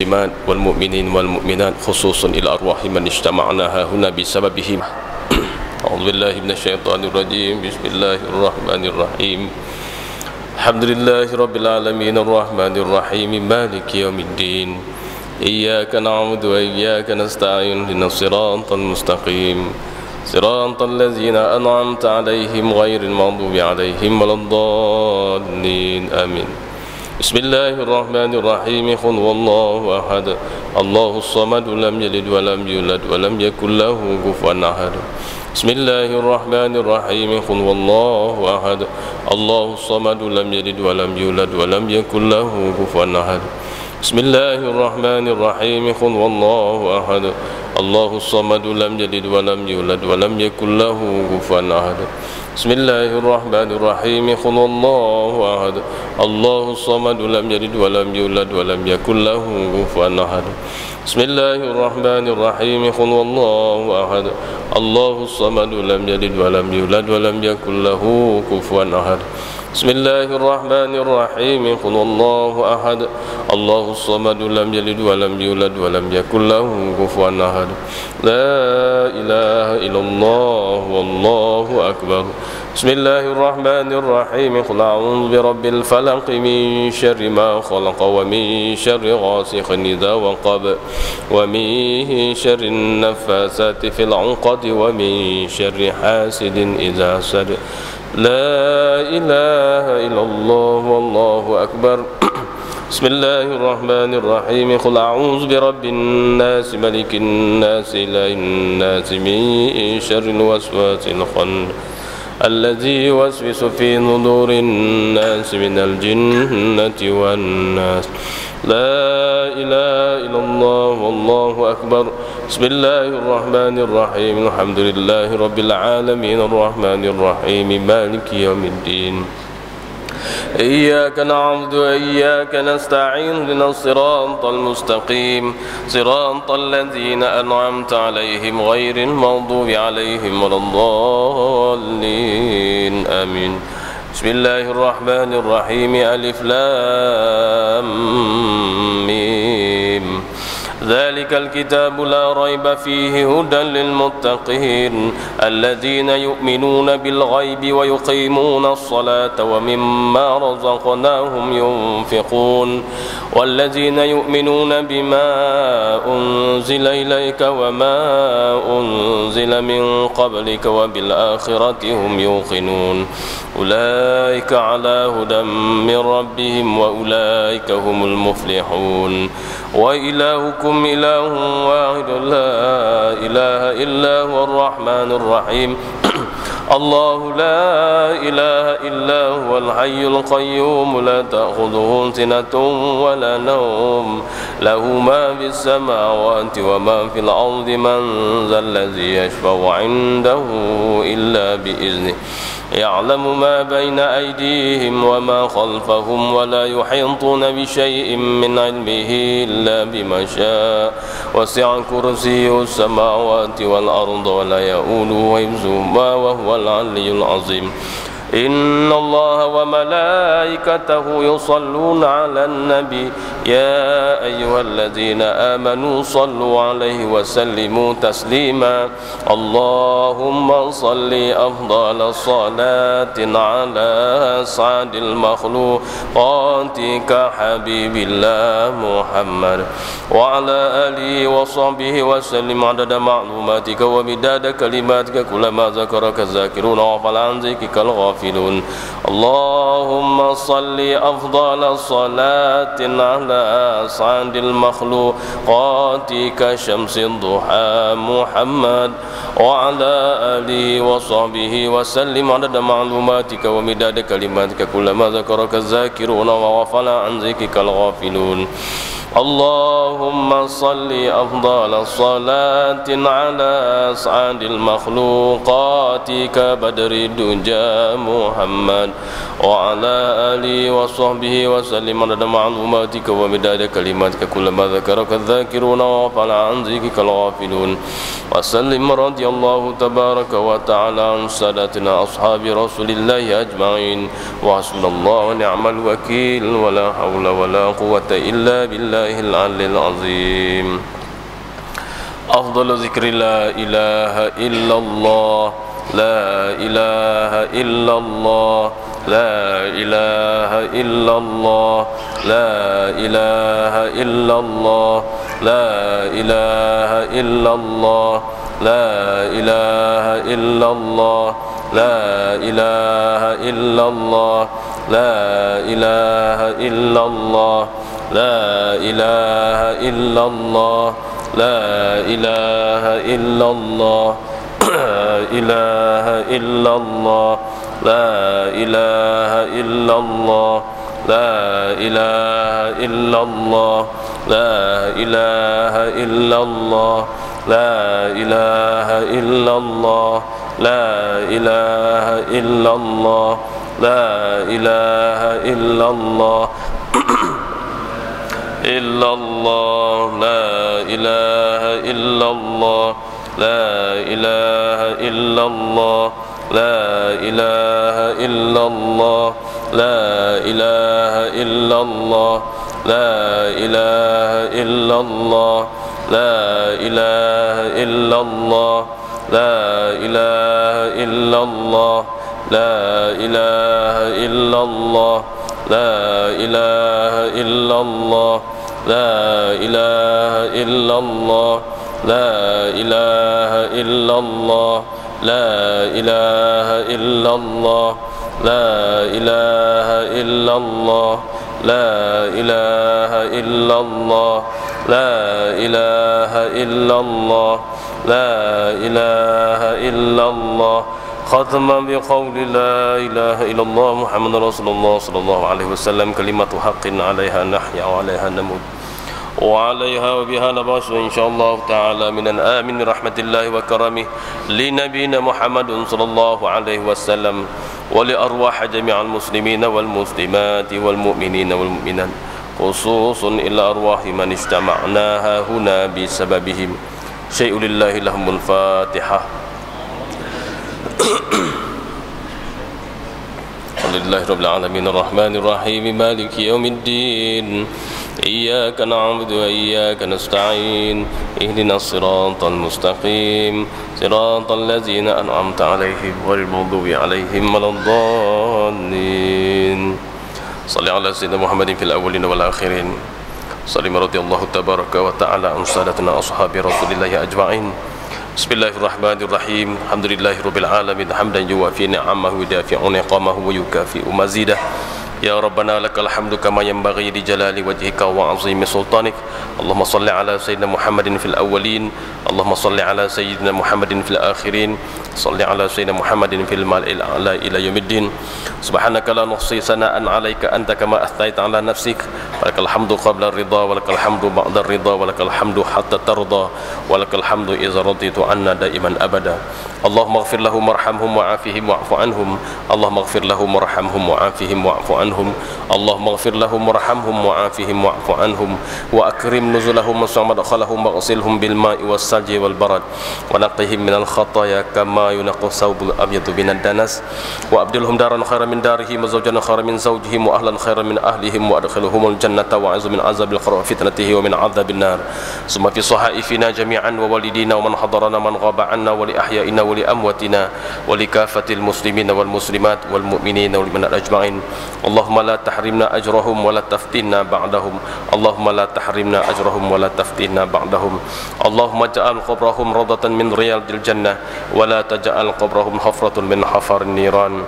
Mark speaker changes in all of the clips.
Speaker 1: والمؤمنين والمؤمنات خصوصا إلى أرواح من اجتمعنا هنا بسببهم. أعوذ بالله من الشيطان الرجيم. بسم الله الرحمن الرحيم. الحمد لله رب العالمين الرحمن الرحيم مالك يوم الدين. إياك نعبد وإياك نستعين اهدنا الصراط المستقيم صراط الذين أنعمت عليهم غير المغضوب عليهم ولا الضالين آمين. بسم الله الرحمن الرحيم. قل هو الله أحد الله الصمد لم يلد ولم يولد ولم يكن له كفوا أحد. بسم الله الرحمن الرحيم. قل هو الله أحد الله الصمد لم يلد ولم يولد ولم يكن له كفوا أحد. بسم الله الرحمن الرحيم. قل هو الله أحد الله الصمد لم يلد ولم يولد ولم يكن له كفوا أحد. بسم الله الرحمن الرحيم. قل هو الله أحد الله الصمد لم يلد ولم يولد ولم يكن له كفوا أحد. بسم الله الرحمن الرحيم. قل هو الله أحد الله الصمد لم يلد ولم يولد ولم يكن له كفوا أحد. بسم الله الرحمن الرحيم. قل هو الله أحد الله الصمد لم يلد ولم يولد ولم يكن له كفوا أحد. لا إله إلا الله والله أكبر. بسم الله الرحمن الرحيم. قل أعوذ برب الفلق من شر ما خلق ومن شر غاسق إذا وقب ومن شر النفاثات في العقد ومن شر حاسد إذا حسد. لا إله إلا الله والله أكبر. بسم الله الرحمن الرحيم. قل أعوذ برب الناس ملك الناس إله الناس من شر الوسواس الخناس الذي يوسوس في صدور الناس من الجنة والناس. لا إله إلا الله والله أكبر. بسم الله الرحمن الرحيم. الحمد لله رب العالمين الرحمن الرحيم مالك يوم الدين. إياك نعبد وإياك نستعين اهدنا الصراط المستقيم صراط الذين أنعمت عليهم غير المغضوب عليهم ولا الضالين آمين. بسم الله الرحمن الرحيم. ألف لام ميم. ذلك الكتاب لا ريب فيه هدى للمتقين الذين يؤمنون بالغيب ويقيمون الصلاة ومما رزقناهم ينفقون والذين يؤمنون بما أنزل إليك وما أنزل من قبلك وبالآخرة هم يوقنون أولئك على هدى من ربهم وأولئك هم المفلحون. وإلهكم إله واحد لا إله إلا هو الرحمن الرحيم. الله لا إله إلا هو الحي القيوم لا تأخذه سنة ولا نوم له ما في السماوات وما في الأرض من ذا الذي يشفع عنده إلا بإذنه يعلم ما بين أيديهم وما خلفهم ولا يحيطون بشيء من علمه إلا بما شاء وسع كرسيه السماوات والأرض ولا يؤوده حفظهما وهو العلي العظيم. إن الله وملائكته يصلون على النبي يا أيها الذين آمنوا صلوا عليه وسلموا تسليما. اللهم صل أفضل صلاة على أسعد المخلوقات كحبيب الله محمد وعلى آله وصحبه وسلم عدد معلوماتك ومداد كلماتك كلما ذكرك الذاكرون وغفل عن ذكرك الغافلون. اللهم صل أفضل صلاة على أسعد المخلوقات كشمس الضحى محمد وعلى آله وصحبه وسلم عدد معلوماتك ومداد كلماتك كلما ذكرك الذاكرون وغفل عن ذكرك الغافلون. اللهم صل أفضل صلاة على أسعد المخلوقات كبدر الدجى محمد وعلى آله وصحبه وسلم عدد معلوماتك ومداد كلماتك كلما ذكرك الذاكرون وغفل عن ذكرك الغافلون. وسلم رضي الله تبارك وتعالى عن سادتنا أصحاب رسول الله أجمعين وحسبنا الله ونعم الوكيل ولا حول ولا قوة إلا بالله بالله العلي العظيم. أفضل ذكر لا إله إلا الله لا إله إلا الله لا إله إلا الله لا إله إلا الله لا إله إلا الله لا إله إلا الله لا إله إلا الله لا إله إلا الله لا إله إلا الله لا إله إلا الله لا إله إلا الله لا إله إلا الله لا إله إلا الله لا إله إلا الله لا إله إلا الله لا إله إلا الله لا إله إلا الله إلا الله لا إله إلا الله لا إله إلا الله لا إله إلا الله لا إله إلا الله لا إله إلا الله لا إله إلا الله لا إله إلا الله لا إله إلا الله لا إله إلا الله لا إله إلا الله لا إله إلا الله لا إله إلا الله لا إله إلا الله لا إله إلا الله لا إله إلا الله لا إله إلا الله ختما بقول لا إله إلا الله محمد رسول الله صلى الله عليه وسلم كلمة حق عليها نحيا وعليها نموت وعليها وبها نبعث إن شاء الله تعالى من الآمن رحمة الله وكرمه لنبينا محمد صلى الله عليه وسلم ولأرواح جميع المسلمين والمسلمات والمؤمنين والمؤمنات خصوص إلى أرواح من اجتمعناها هنا بسببهم شيء لله لهم الفاتحة. لله رب العالمين الرحمن الرحيم مالك يوم الدين إياك نعبد وإياك نستعين اهدنا الصراط المستقيم صراط الذين أنعمت عليهم غير المغضوب عليهم ولا الضالين. صل على سيدنا محمد في الأولين والآخرين. صل رضي الله تبارك وتعالى عن سادتنا أصحاب رسول الله أجمعين. بسم الله الرحمن الرحيم. الحمد لله رب العالمين حمدا يوافي نعمه ويدافع نقمه ويكافئ مزيده. يا ربنا لك الحمد كما ينبغي لجلال وجهك وعظيم سلطانك. اللهم صل على سيدنا محمد في الأولين. اللهم صل على سيدنا محمد في الآخرين. صل على سيدنا محمد في الملأ الأعلى إلى يوم الدين. سبحانك لا نحصي ثناء عليك أنت كما أثنيت على نفسك. ولك الحمد قبل الرضا ولك الحمد بعد الرضا ولك الحمد حتى ترضى ولك الحمد إذا رضيت عنا دائما أبدا. اللهم اغفر لهم وارحمهم وعافهم واعف عنهم. اللهم اغفر لهم وارحمهم وعافهم واعف عنهم. اللهم اغفر لهم وارحمهم وعافهم واعف عنهم وأكرم نزلهم وسع مدخلهم واغسلهم بالماء والثلج والبرد ونقهم من الخطايا كما ينقى الثوب الأبيض من الدنس وأبدلهم دارا خيرا من دارهم وزوجا خيرا من زوجهم وأهلا خيرا من أهلهم وأدخلهم الجنة وأعوذ من عذاب القبر وفتنته ومن عذاب النار. ثم في صحائفنا جميعا ووالدينا ومن حضرنا من غاب عنا ولأحيائنا ولأمواتنا ولكافة المسلمين والمسلمات والمؤمنين والمؤمنات أجمعين. اللهم لا تحرمنا أجرهم ولا تفتنا بعدهم. اللهم لا تحرمنا أجرهم ولا تفتنا بعدهم. اللهم اجعل قبرهم روضة من رياض الجنة ولا تجعل قبرهم حفرة من حفر النيران.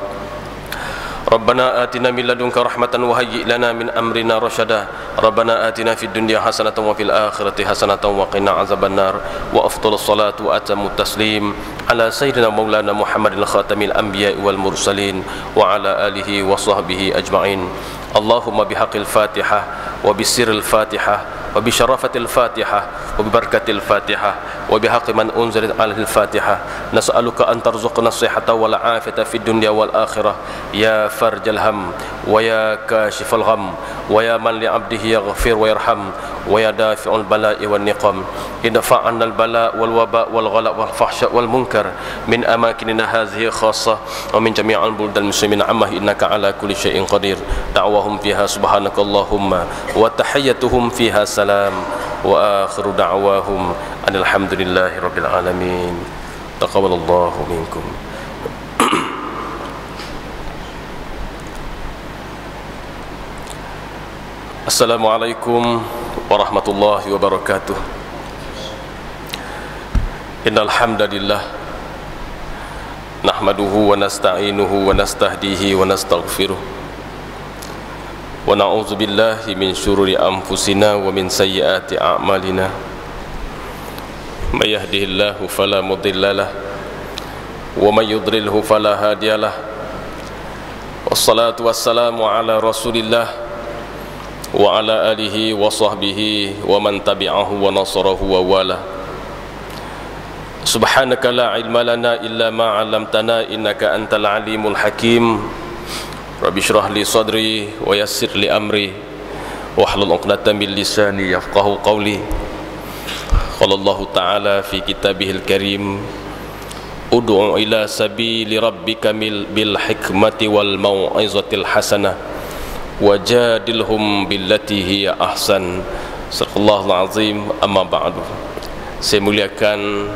Speaker 1: ربنا آتنا من لدنك رحمة وهيئ لنا من أمرنا رشدا. ربنا آتنا في الدنيا حسنة وفي الآخرة حسنة وقنا عذاب النار. وأفضل الصلاة وأتم التسليم على سيدنا مولانا محمد خاتم الأنبياء والمرسلين وعلى آله وصحبه أجمعين. اللهم بحق الفاتحة وبسر الفاتحة وبشرافة الفاتحة وببركة الفاتحة وبحق من أنزلت عليه الفاتحة نسألك أن ترزقنا الصحة والعافية في الدنيا والآخرة يا فرج الهم ويا كاشف الغم ويا من لعبده يغفر ويرحم ويا دافع البلاء والنقم. ادفع عنا البلاء والوباء والغلاء والفحشاء والمنكر من أماكننا هذه خاصة ومن جميع البلدان المسلمين عامة إنك على كل شيء قدير. دعواهم فيها سبحانك اللهم wa tahiyyatuhum fiha salam wa akhiru da'wahum alhamdulillahi rabbil alamin. Taqabbalallahu minkum. Assalamualaikum warahmatullahi wabarakatuh. Innal hamdalillah nahmaduhu wa nasta'inuhu wa nastahdihi wa nastaghfiruh wa na'udzu billahi min syururi anfusina wa min sayyiati a'malina. May yahdihillahu fala mudhillalah wa may yudlilhu fala hadiyalah. Wassalatu wassalamu ala Rasulillah wa ala alihi wa sahbihi wa man tabi'ahu wa nasarahu wa wala. Subhanaka la ilma lana illa ma 'allamtana innaka antal alimul hakim. Rabbi shrah li sadri wa yassir li amri wahlul 'uqdatam min lisani yafqahu qawli. Qala Allah ta'ala fi kitabihil karim, ud'u ila sabili rabbika bil hikmati wal mau'izatil hasanah wajadilhum billati hiya ahsan. Sadaqallahul azim. Amma ba'du. Saya muliakan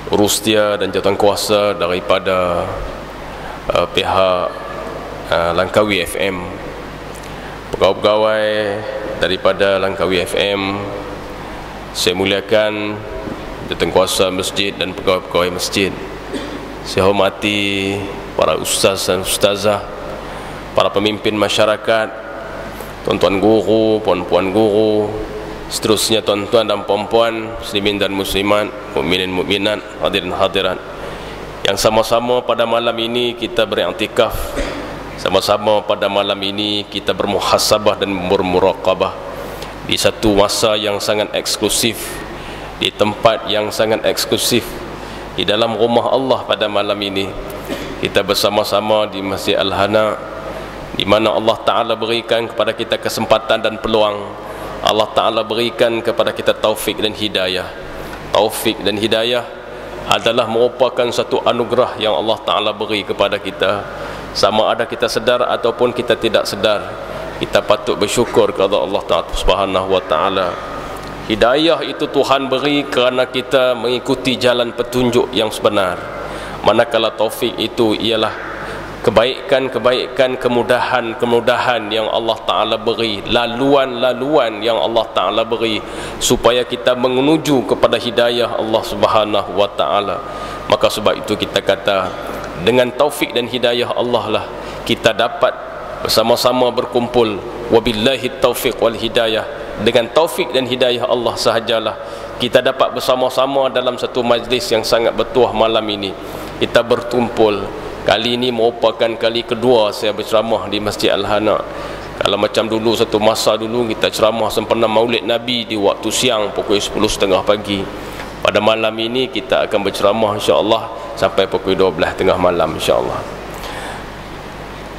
Speaker 1: urustia dan jawatankuasa daripada pihak Langkawi FM, pegawai-pegawai daripada Langkawi FM. Saya muliakan jawatankuasa masjid dan pegawai-pegawai masjid. Saya hormati para ustaz dan ustazah, para pemimpin masyarakat, tuan-tuan guru, puan-puan guru, seterusnya tuan-tuan dan puan-puan, muslimin dan muslimat, mukminin mukminat, hadirin hadirat, yang sama-sama pada malam ini kita beriktikaf, sama-sama pada malam ini kita bermuhasabah dan bermuraqabah di satu masa yang sangat eksklusif, di tempat yang sangat eksklusif, di dalam rumah Allah. Pada malam ini kita bersama-sama di Masjid Al-Hana, di mana Allah Ta'ala berikan kepada kita kesempatan dan peluang. Allah Ta'ala berikan kepada kita taufik dan hidayah. Taufik dan hidayah adalah merupakan satu anugerah yang Allah Ta'ala beri kepada kita. Sama ada kita sedar ataupun kita tidak sedar, kita patut bersyukur kepada Allah Ta'ala Subhanahu wa Ta'ala. Hidayah itu Tuhan beri kerana kita mengikuti jalan petunjuk yang sebenar. Manakala taufik itu ialah kebaikan-kebaikan, kemudahan-kemudahan yang Allah Ta'ala beri, laluan-laluan yang Allah Ta'ala beri supaya kita menuju kepada hidayah Allah Subhanahu wa Ta'ala. Maka sebab itu kita kata, dengan taufik dan hidayah Allah lah kita dapat bersama-sama berkumpul. Wabillahi taufiq wal hidayah. Dengan taufik dan hidayah Allah sahajalah kita dapat bersama-sama dalam satu majlis yang sangat bertuah malam ini. Kita berkumpul. Kali ini merupakan kali kedua saya berceramah di Masjid Al-Hana. Kalau macam dulu, satu masa dulu kita ceramah sempena Maulid Nabi di waktu siang pukul 10.30 pagi. Pada malam ini kita akan berceramah insya-Allah sampai pukul 12.30 malam insya-Allah.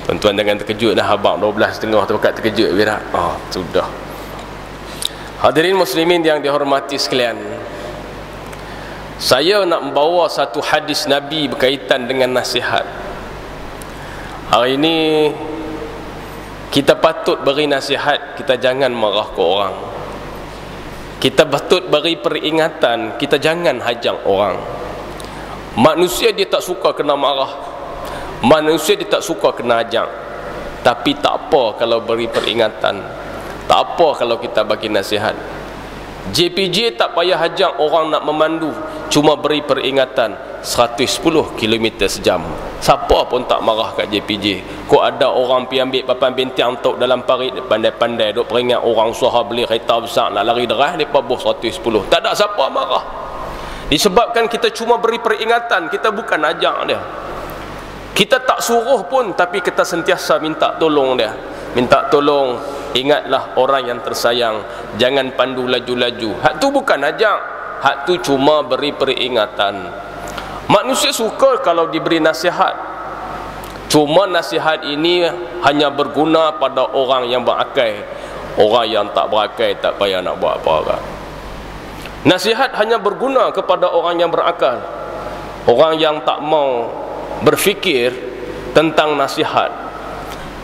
Speaker 1: Tuan-tuan jangan terkejut dah, abang 12.30 tu dekat terkejut berak. Sudah. Hadirin muslimin yang dihormati sekalian, saya nak membawa satu hadis Nabi berkaitan dengan nasihat. Hari ini kita patut beri nasihat, kita jangan marah ke orang. Kita patut beri peringatan, kita jangan hajang orang. Manusia dia tak suka kena marah, manusia dia tak suka kena hajang. Tapi tak apa kalau beri peringatan, tak apa kalau kita bagi nasihat. JPJ tak payah hajang orang nak memandu, cuma beri peringatan 110 km sejam. Siapa pun tak marah kat JPJ. Kok ada orang pergi ambil papan bintang tok dalam parit, pandai-pandai duk peringat orang usaha beli kereta besar nak lari deras, depa bos 110. Tak ada siapa marah. Disebabkan kita cuma beri peringatan, kita bukan ajak dia. Kita tak suruh pun, tapi kita sentiasa minta tolong dia. Minta tolong, ingatlah orang yang tersayang, jangan pandu laju-laju. Hak tu bukan ajak, hak tu cuma beri peringatan. Manusia suka kalau diberi nasihat, cuma nasihat ini hanya berguna pada orang yang berakal. Orang yang tak berakal tak payah nak buat apa-apa. Nasihat hanya berguna kepada orang yang berakal. Orang yang tak mau berfikir tentang nasihat,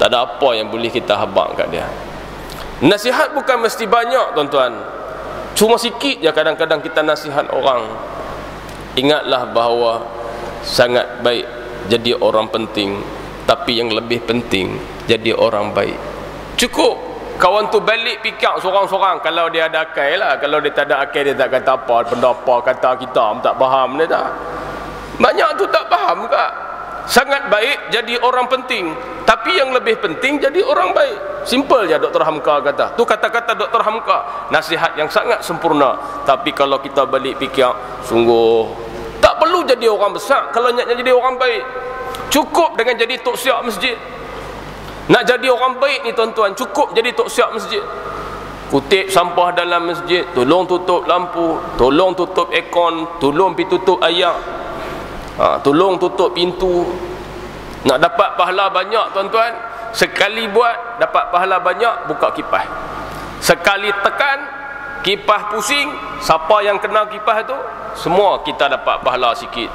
Speaker 1: tak ada apa yang boleh kita habaq kat dia. Nasihat bukan mesti banyak, tuan-tuan. Cuma sikit je kadang-kadang kita nasihat orang. Ingatlah bahawa sangat baik jadi orang penting, tapi yang lebih penting jadi orang baik. Cukup kawan tu balik pikir seorang-seorang, kalau dia ada akal lah. Kalau dia tak ada akal, dia tak kata apa, benda apa kata kita tak faham dia tak. Banyak tu tak faham kak. Sangat baik jadi orang penting, tapi yang lebih penting jadi orang baik. Simple je Dr. Hamka kata. Tu kata-kata Dr. Hamka, nasihat yang sangat sempurna. Tapi kalau kita balik fikir, sungguh tak perlu jadi orang besar kalau nak jadi orang baik. Cukup dengan jadi tok siap masjid. Nak jadi orang baik ni tuan-tuan, cukup jadi tok siap masjid. Kutip sampah dalam masjid, tolong tutup lampu, tolong tutup aircon, tolong pergi tutup air, tolong tutup pintu. Nak dapat pahala banyak tuan-tuan, sekali buat dapat pahala banyak, buka kipas. Sekali tekan kipas pusing, siapa yang kena kipas tu, semua kita dapat pahala sikit.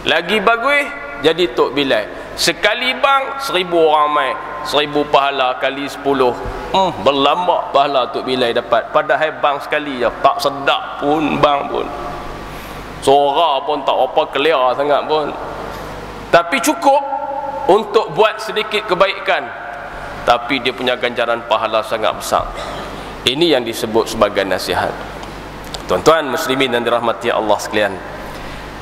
Speaker 1: Lagi bagus jadi tok bilai. Sekali bang 1000 orang mai, 1000 pahala kali 10, berlambak pahala tok bilai dapat. Padahal bang sekali je tak sedap pun bang pun, suara pun tak apa clear sangat pun, tapi cukup untuk buat sedikit kebaikan, tapi dia punya ganjaran pahala sangat besar. Ini yang disebut sebagai nasihat. Tuan-tuan muslimin yang dirahmati Allah sekalian,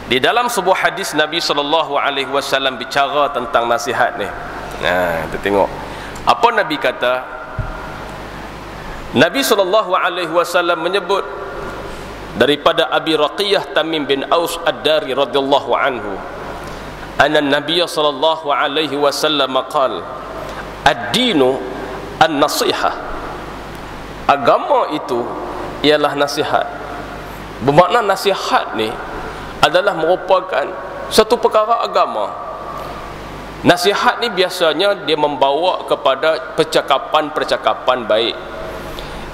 Speaker 1: di dalam sebuah hadis Nabi SAW bicara tentang nasihat ni. Kita tengok apa Nabi kata. Nabi SAW menyebut daripada Abi Raqiyah Tamim bin Aus Ad-Dari radhiyallahu anhu, anna Nabiy sallallahu alaihi wasallam qala, ad-dinu an-nasihah. Agama itu ialah nasihat. Bermakna nasihat ni adalah merupakan satu perkara agama. Nasihat ni biasanya dia membawa kepada percakapan-percakapan baik.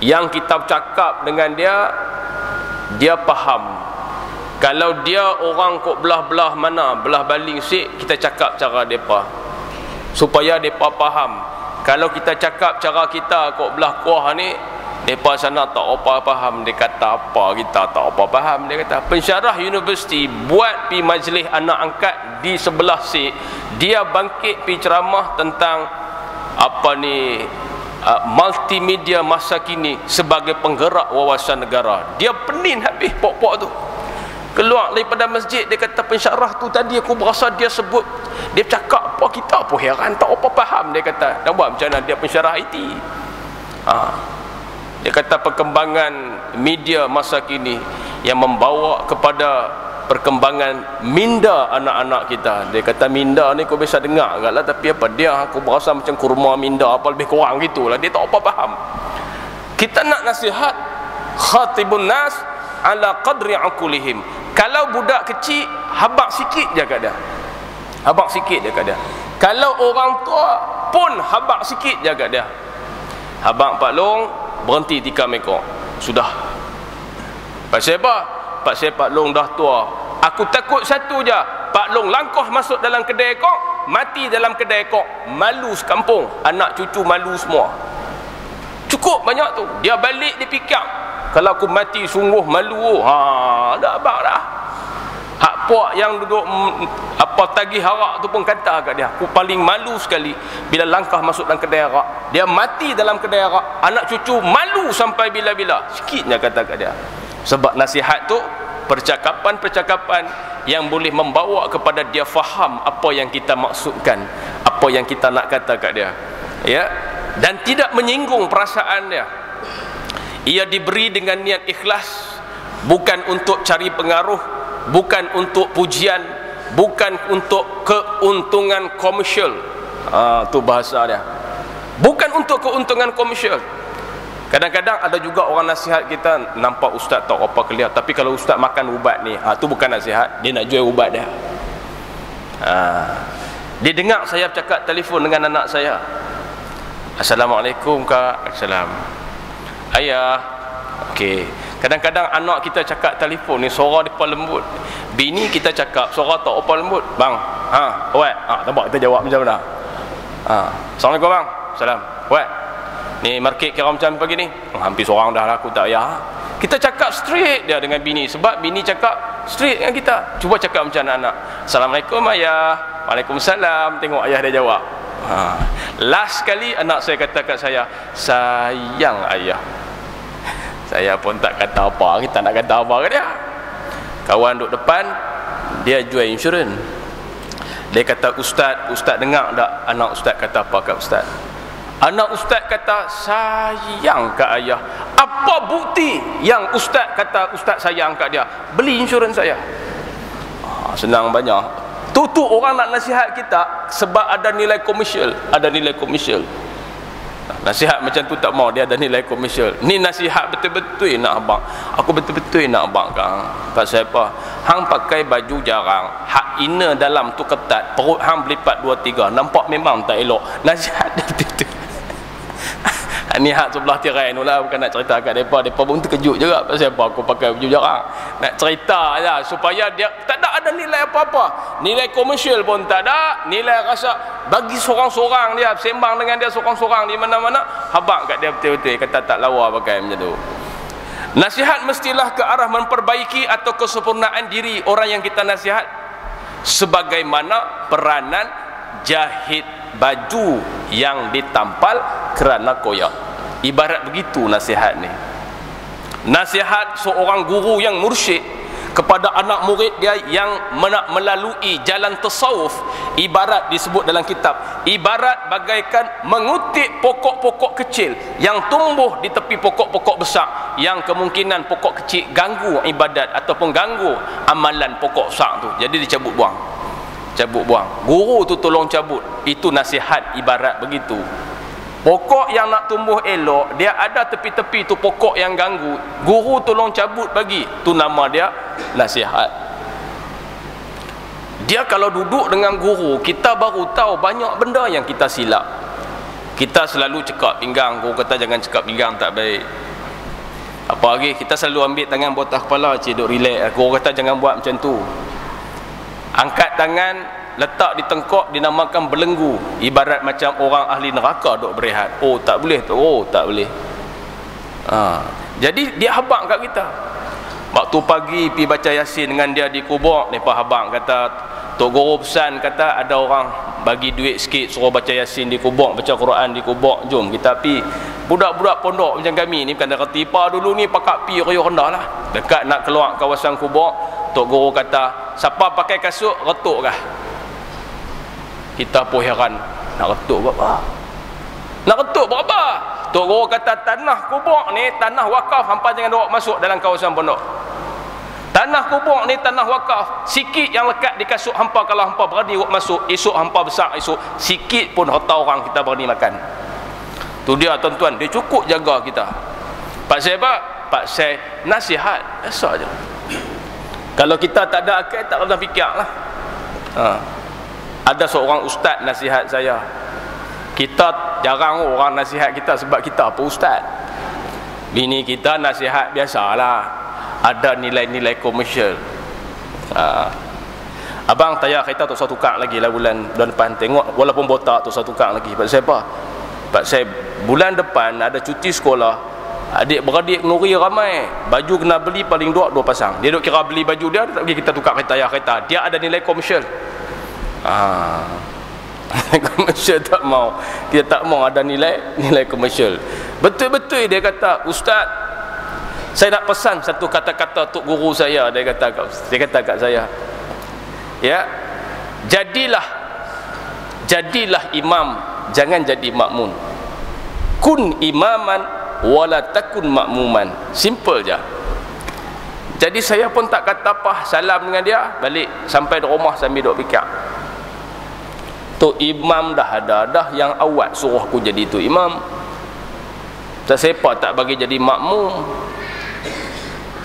Speaker 1: Yang kita cakap dengan dia, dia faham. Kalau dia orang kok belah-belah mana, belah baling sik, kita cakap cara depa supaya depa faham. Kalau kita cakap cara kita kok belah kuah ni, depa sana tak apa faham, dia kata apa, kita tak apa faham. Dia kata pensyarah universiti buat pi majlis anak angkat di sebelah sik, dia bangkit pi ceramah tentang apa ni, multimedia masa kini sebagai penggerak wawasan negara. Dia penin habis pok-pok tu. Keluar daripada masjid, dia kata pensyarah tu tadi aku berasa dia sebut, dia cakap apa, kita pun heran tak apa faham. Dia kata nak buat macam mana, dia pensyarah IT. Dia kata perkembangan media masa kini yang membawa kepada perkembangan minda anak-anak kita. Dia kata minda ni kau biasa dengar agaklah, tapi apa dia, aku berasa macam kurma minda apa lebih kurang gitulah, dia tak apa faham. Kita nak nasihat, khatibun nas ala qadri aqulihim. Kalau budak kecil, habaq sikit je kat dia, habaq sikit je kat dia. Kalau orang tua pun habaq sikit je kat dia. Habaq Pak Long, berhenti tikam ekor, sudah. Pasal apa? Pasal Pak Long dah tua. Aku takut satu je, Pak Long langkah masuk dalam kedai kok, mati dalam kedai kok, malu sekampung, anak cucu malu semua. Cukup banyak tu. Dia balik dia fikir, kalau aku mati sungguh malu. Dah abang dah. Hak puak yang duduk apa tagih arak tu pun kata kat dia, aku paling malu sekali bila langkah masuk dalam kedai arak. Dia mati dalam kedai arak, anak cucu malu sampai bila-bila. Sikitnya kata kat dia. Sebab nasihat tu percakapan-percakapan yang boleh membawa kepada dia faham apa yang kita maksudkan, apa yang kita nak kata kat dia, ya, dan tidak menyinggung perasaan dia. Ia diberi dengan niat ikhlas, bukan untuk cari pengaruh, bukan untuk pujian, bukan untuk keuntungan komersial. Tu bahasa dia, bukan untuk keuntungan komersial. Kadang-kadang ada juga orang nasihat kita, nampak ustaz tak apa clear, tapi kalau ustaz makan ubat ni, tu bukan nasihat, dia nak jual ubat dia. Dia dengar saya cakap telefon dengan anak saya, Assalamualaikum kak. Assalam. Ayah. Okey. Kadang-kadang anak kita cakap telefon ni suara depa lembut. Bini kita cakap suara tak apa lembut. Bang, awak. Nampak kita jawab macam mana? Assalamualaikum bang. Salam. Awak. Ni market kira macam pagi ni, hampir seorang dah lah, aku tak payah. Kita cakap straight dia dengan bini, sebab bini cakap straight dengan kita. Cuba cakap macam anak-anak, Assalamualaikum ayah. Waalaikumsalam. Tengok ayah dia jawab. Last kali anak saya kata kat saya, sayang ayah. Saya pun tak kata apa, kita nak kata apa ke dia. Kawan duduk depan, dia jual insurans. Dia kata, Ustaz dengar tak anak Ustaz kata apa kat Ustaz? Anak Ustaz kata, sayang kat ayah. Apa bukti yang Ustaz kata Ustaz sayang kat dia? Beli insurans saya. Senang banyak. Tu orang nak nasihat kita sebab ada nilai komersial. Ada nilai komersial. Nasihat macam tu tak mau, dia ada nilai komersial. Ni nasihat betul-betul nak abang. Aku betul-betul nak abang kang. Pasal apa? Hang pakai baju jarang, hak inner dalam tu ketat, perut hang berlipat 2-3, nampak memang tak elok. Nasihat dia betul-betul. Ni hak sebelah tirai tu lah, bukan nak cerita kat mereka. Mereka pun terkejut juga pasal apa aku pakai baju jarang. Nak cerita je supaya dia tak ada nilai apa-apa. Nilai komersial pun tak ada, nilai rasa bagi seorang-seorang dia, sembang dengan dia seorang-seorang di mana-mana, habaq kat dia betul-betul, kata tak lawa pakai macam tu. Nasihat mestilah ke arah memperbaiki atau kesempurnaan diri orang yang kita nasihat, sebagaimana peranan jahit baju yang ditampal kerana koyak. Ibarat begitu nasihat ni. Nasihat seorang guru yang mursyid kepada anak murid dia yang melalui jalan tasawuf, ibarat disebut dalam kitab, ibarat bagaikan mengutip pokok-pokok kecil yang tumbuh di tepi pokok-pokok besar, yang kemungkinan pokok kecil ganggu ibadat ataupun ganggu amalan pokok besar tu, jadi dicabut buang. Cabut buang. Guru tu tolong cabut. Itu nasihat, ibarat begitu. Pokok yang nak tumbuh elok, dia ada tepi-tepi tu pokok yang ganggu, guru tolong cabut bagi. Tu nama dia nasihat. Dia kalau duduk dengan guru, kita baru tahu banyak benda yang kita silap. Kita selalu cekak pinggang, guru kata jangan cekak pinggang, tak baik. Apa lagi, kita selalu ambil tangan bawah kepala, cik duk relax, guru kata jangan buat macam tu. Angkat tangan, letak di tengkok, dinamakan belenggu. Ibarat macam orang ahli neraka duk berehat. Oh tak boleh tu, oh tak boleh. Jadi dia habaq kat kita. Waktu pagi pergi baca Yasin dengan dia di kubur, mereka habaq kata, Tok Guru pesan kata ada orang bagi duit sikit suruh baca Yasin di kubur, baca Quran di kubur, jom kita pi. Budak-budak pondok macam kami ni bukan dah kerti pa dulu ni, pakak pi riuh rendah lah. Dekat nak keluar kawasan kubur, Tok Guru kata, siapa pakai kasut retuk kah? Kita pun heran, nak retuk berapa? Nak retuk berapa? Tok Guru kata, tanah kubur ni tanah wakaf, hampa jangan bawa masuk dalam kawasan pondok. Tanah kubur ni tanah wakaf, sikit yang lekat di kasut hampa, kalau hampa berani bawa masuk, esok hampa besar, esok sikit pun harta orang kita berani makan. Tu dia tuan-tuan, dia cukup jaga kita. Pak saya apa? Pak saya nasihat, biasa je. Kalau kita tak ada akal, tak pernah fikir lah. Ada seorang ustaz nasihat saya. Kita jarang orang nasihat kita sebab kita apa ustaz. Bini kita nasihat biasalah, ada nilai-nilai komersial. Abang tayar kereta tu satu kak lagi lah bulan depan, tengok walaupun botak tu satu kak lagi. Pak saya apa? Pak saya bulan depan ada cuti sekolah, adik-beradik nuri ramai, baju kena beli paling dua pasang. Dia duk kira beli baju dia, tak pergi kita tukar kereta. Dia ada nilai komersial. Komersial tak mau. Dia tak mau ada nilai komersial. Betul-betul dia kata, Ustaz, saya nak pesan satu kata-kata Tok Guru saya. Dia kata kat saya, ya, jadilah imam, jangan jadi makmum. Kun imaman wala takun makmuman. Simple je. Jadi saya pun tak kata apa, salam dengan dia, balik sampai di rumah sambil duk fikir, Tok imam dah ada dah, yang awak suruh aku jadi tu imam. Siapa tak bagi jadi makmum?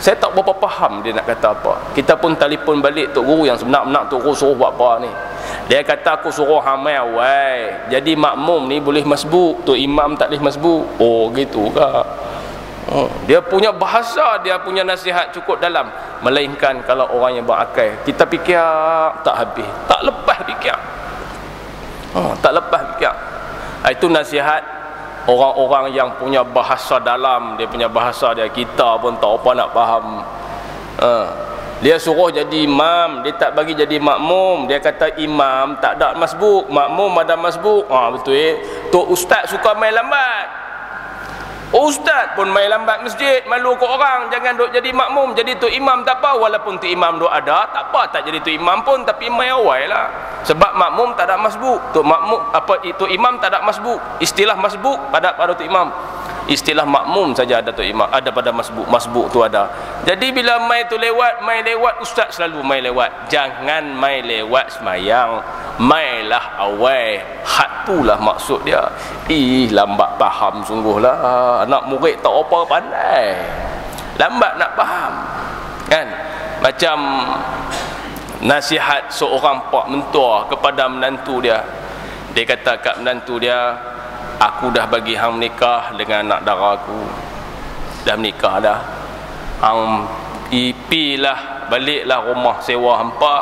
Speaker 1: Saya tak berapa faham dia nak kata apa. Kita pun telefon balik Tok Guru yang sebenar-benar Tok Guru suruh buat apa ni. Dia kata aku suruh hamai awal jadi makmum ni boleh masbuk, Tok imam tak boleh masbuk. Oh gitu ke? Dia punya bahasa, dia punya nasihat cukup dalam. Melainkan kalau orang yang berakal, kita fikir tak habis, tak lepas fikir. Tak lepas fikir. Itu nasihat orang-orang yang punya bahasa dalam, dia punya bahasa dia, kita pun tak apa nak faham. Dia suruh jadi imam, dia tak bagi jadi makmum. Dia kata imam tak ada masbuk, makmum ada masbuk. Betul Tok ustaz suka main lambat. Ustaz pun main lambat masjid, malu ke orang, jangan duk jadi makmum. Jadi tok imam tak apa, walaupun tok imam duk ada, tak apa tak jadi tok imam pun, tapi main awal lah. Sebab makmum tak ada masbuk. Tok makmum apa itu imam tak ada masbuk. Istilah masbuk pada tok imam. Istilah makmum saja ada tok imam, ada pada masbuk. Masbuk tu ada. Jadi bila mai tu lewat, mai lewat, ustaz selalu mai lewat. Jangan mai lewat semayang, mailah awal. Hak itulah maksud dia. Lambat faham sungguhlah. Anak murid tak apa pandai, lambat nak faham kan. Macam nasihat seorang pak mentua kepada menantu dia. Dia kata kat menantu dia, aku dah bagi hang menikah dengan anak dara aku, dah menikah dah. Hang ipilah, baliklah rumah sewa hampa,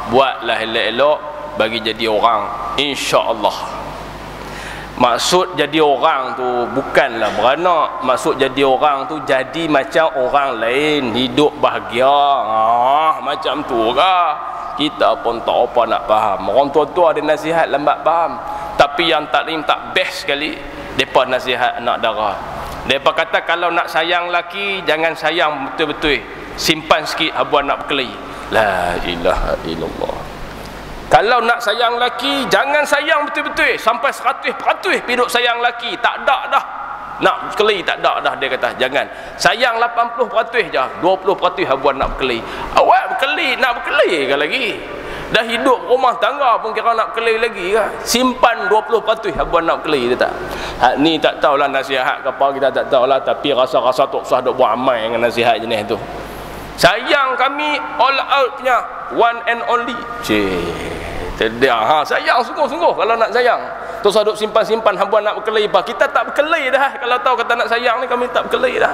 Speaker 1: buatlah elok-elok, bagi jadi orang, insya-Allah. Maksud jadi orang tu bukanlah beranak. Maksud jadi orang tu jadi macam orang lain, hidup bahagia. Macam tu kah? Kita pun tak apa nak faham. Orang tua-tua ada nasihat lambat faham. Tapi yang taklim tak best sekali, depa nasihat anak dara. Depa kata kalau nak sayang laki, jangan sayang betul-betul. Simpan sikit habuan nak berkelahi. La ilaha illallah. Kalau nak sayang laki, jangan sayang betul-betul sampai 100% piduk sayang laki. Tak ada dah nak berkelahi, tak ada dah. Dia kata jangan. Sayang 80% je, 20% habuan nak berkelahi. Awak berkelahi, nak berkelahi ke lagi? Dah hidup rumah tangga pun kira nak berkelahi lagi ke? Simpan 20% habuan nak berkelahi, dia tak? Ni tak tahulah nasihat ke apa, kita tak tahulah. Tapi rasa-rasa tak usah duk buat amai dengan nasihat jenis tu. Sayang kami all out punya, one and only. Tidak, sayang sungguh-sungguh kalau nak sayang. Terus duk simpan-simpan habuan nak berkelahi. Kita tak berkelahi dah. Kalau tahu kata nak sayang ni, kami tak berkelahi dah.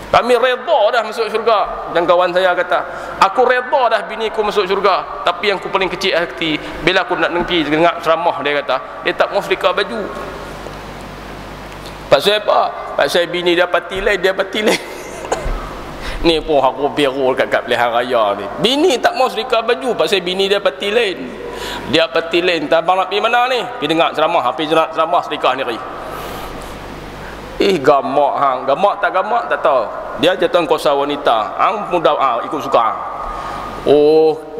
Speaker 1: Kami redha dah masuk syurga. Dan kawan saya kata, aku redha dah bini ku masuk syurga, tapi yang ku paling kecil hati bila aku nak pergi dengar ceramah, dia kata dia tak mau setrika baju. Pasal apa? Pasal bini dia pati lain, dia pati lain. Ni pun aku biru kat pilihan raya ni. Bini tak mau setrika baju pasal bini dia pati lain. Dia pati lain. Abang nak pergi mana ni? Pergi dengar ceramah. Habis dengar ceramah setrika ni. Gamak hang. Gamak tak gamak tak tahu. Dia jatuh kuasa wanita. Hang muda ikut suka.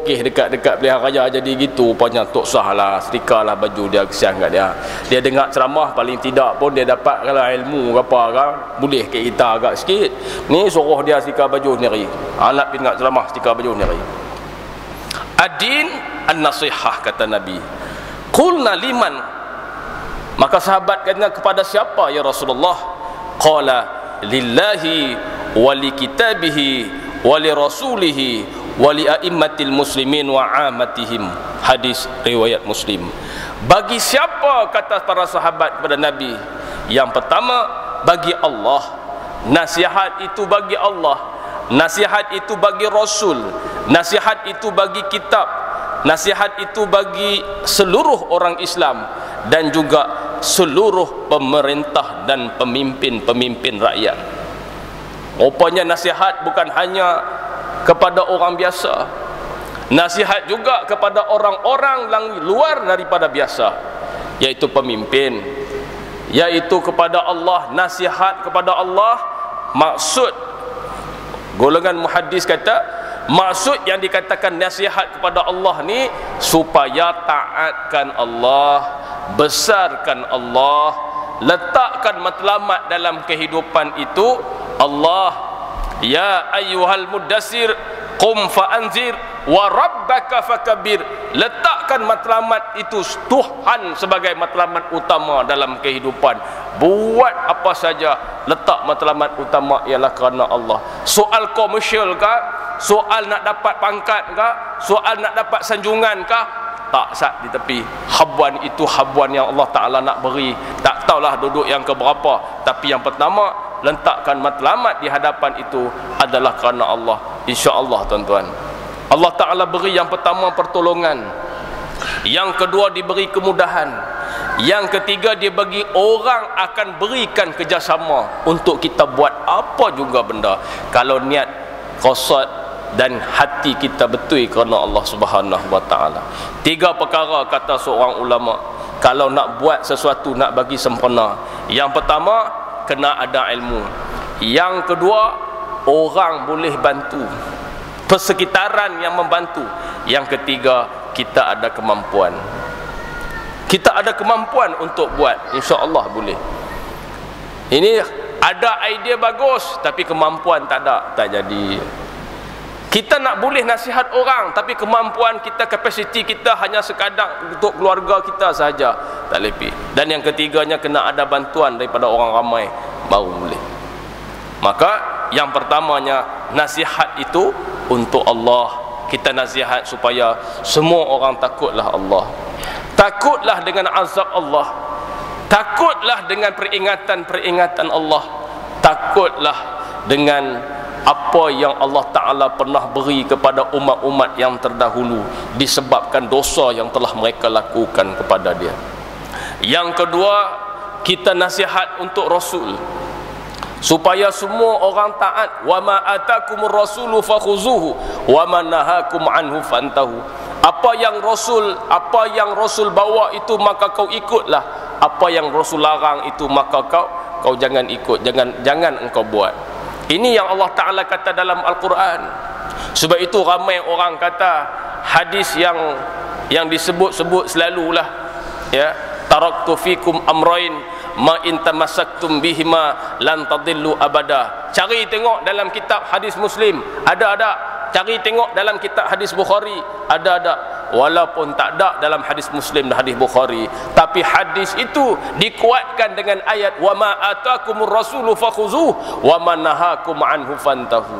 Speaker 1: Dekat-dekat pilihan raya jadi gitu. Rupanya tak sah lah, setrika lah baju dia, kesian kat dia. Dia dengar ceramah, paling tidak pun dia dapat kalau ilmu ke apa kan, boleh ke kita agak sikit. Ni suruh dia setrika baju sendiri. Anak pergi dengar ceramah, setrika baju sendiri. Ad-din an-nasihah, kata Nabi. Qulna liman, maka sahabat kata kepada siapa ya Rasulullah? Qala lillahi wa li kitabihi wa li rasulihi wali a'immatil muslimin wa amatihim. Hadis riwayat Muslim. Bagi siapa, kata para sahabat kepada Nabi? Yang pertama, bagi Allah. Nasihat itu bagi Allah, nasihat itu bagi Rasul, nasihat itu bagi kitab, nasihat itu bagi seluruh orang Islam dan juga seluruh pemerintah dan pemimpin-pemimpin rakyat. Rupanya nasihat bukan hanya kepada orang biasa, nasihat juga kepada orang-orang yang luar daripada biasa, yaitu pemimpin, yaitu kepada Allah. Nasihat kepada Allah, maksud golongan muhaddis kata, maksud yang dikatakan nasihat kepada Allah ni supaya taatkan Allah, besarkan Allah, letakkan matlamat dalam kehidupan itu. Allah, ya ayyuhal muddassir qum fa'anzir wa rabbaka fakabir. Letakkan matlamat itu Tuhan sebagai matlamat utama dalam kehidupan. Buat apa saja, letak matlamat utama ialah kerana Allah. Soal komersial kah? Soal nak dapat pangkat kah? Soal nak dapat sanjungan kah? Tak, sat di tepi. Habuan itu habuan yang Allah Ta'ala nak beri. Tak tahulah duduk yang keberapa, tapi yang pertama, letakkan matlamat di hadapan itu adalah kerana Allah. InsyaAllah tuan-tuan, Allah Ta'ala beri yang pertama pertolongan, yang kedua diberi kemudahan, Yang ketiga, dia bagi orang akan berikan kerjasama untuk kita buat apa juga benda, kalau niat qasad dan hati kita betul kerana Allah Subhanahu wa taala. 3 perkara kata seorang ulama kalau nak buat sesuatu, nak bagi sempurna. Yang pertama, kena ada ilmu. Yang kedua, orang boleh bantu, persekitaran yang membantu. Yang ketiga, kita ada kemampuan. Kita ada kemampuan untuk buat, insya-Allah boleh. Ini ada idea bagus tapi kemampuan tak ada, tak jadi. Kita nak boleh nasihat orang tapi kemampuan kita, kapasiti kita hanya sekadar untuk keluarga kita sahaja, tak lebih. Dan yang ketiganya, kena ada bantuan daripada orang ramai baru boleh. Maka yang pertamanya, nasihat itu untuk Allah. Kita nasihat supaya semua orang takutlah Allah, takutlah dengan azab Allah, takutlah dengan peringatan-peringatan Allah, takutlah dengan apa yang Allah Ta'ala pernah beri kepada umat-umat yang terdahulu disebabkan dosa yang telah mereka lakukan kepada dia. Yang kedua, kita nasihat untuk Rasul supaya semua orang taat. Wa ma atakumur rasulu fakhuzuhu wa ma nahakum anhu fantahu. Apa yang Rasul bawa itu maka kau ikutlah. Apa yang Rasul larang itu maka kau jangan ikut, jangan engkau buat. Ini yang Allah Ta'ala kata dalam Al-Quran. Sebab itu ramai orang kata hadis yang disebut-sebut selalulah, ya, taraktu fikum amrain ma in tamassaktum bihima lan tadillu abada. Cari tengok dalam kitab hadis Muslim, ada. Cari tengok dalam kitab hadis Bukhari, ada. Walaupun tak ada dalam hadis Muslim dan hadis Bukhari, tapi hadis itu dikuatkan dengan ayat wa ma atakumur rasulu fakhuzuh wa ma nahakum anhu fantahu.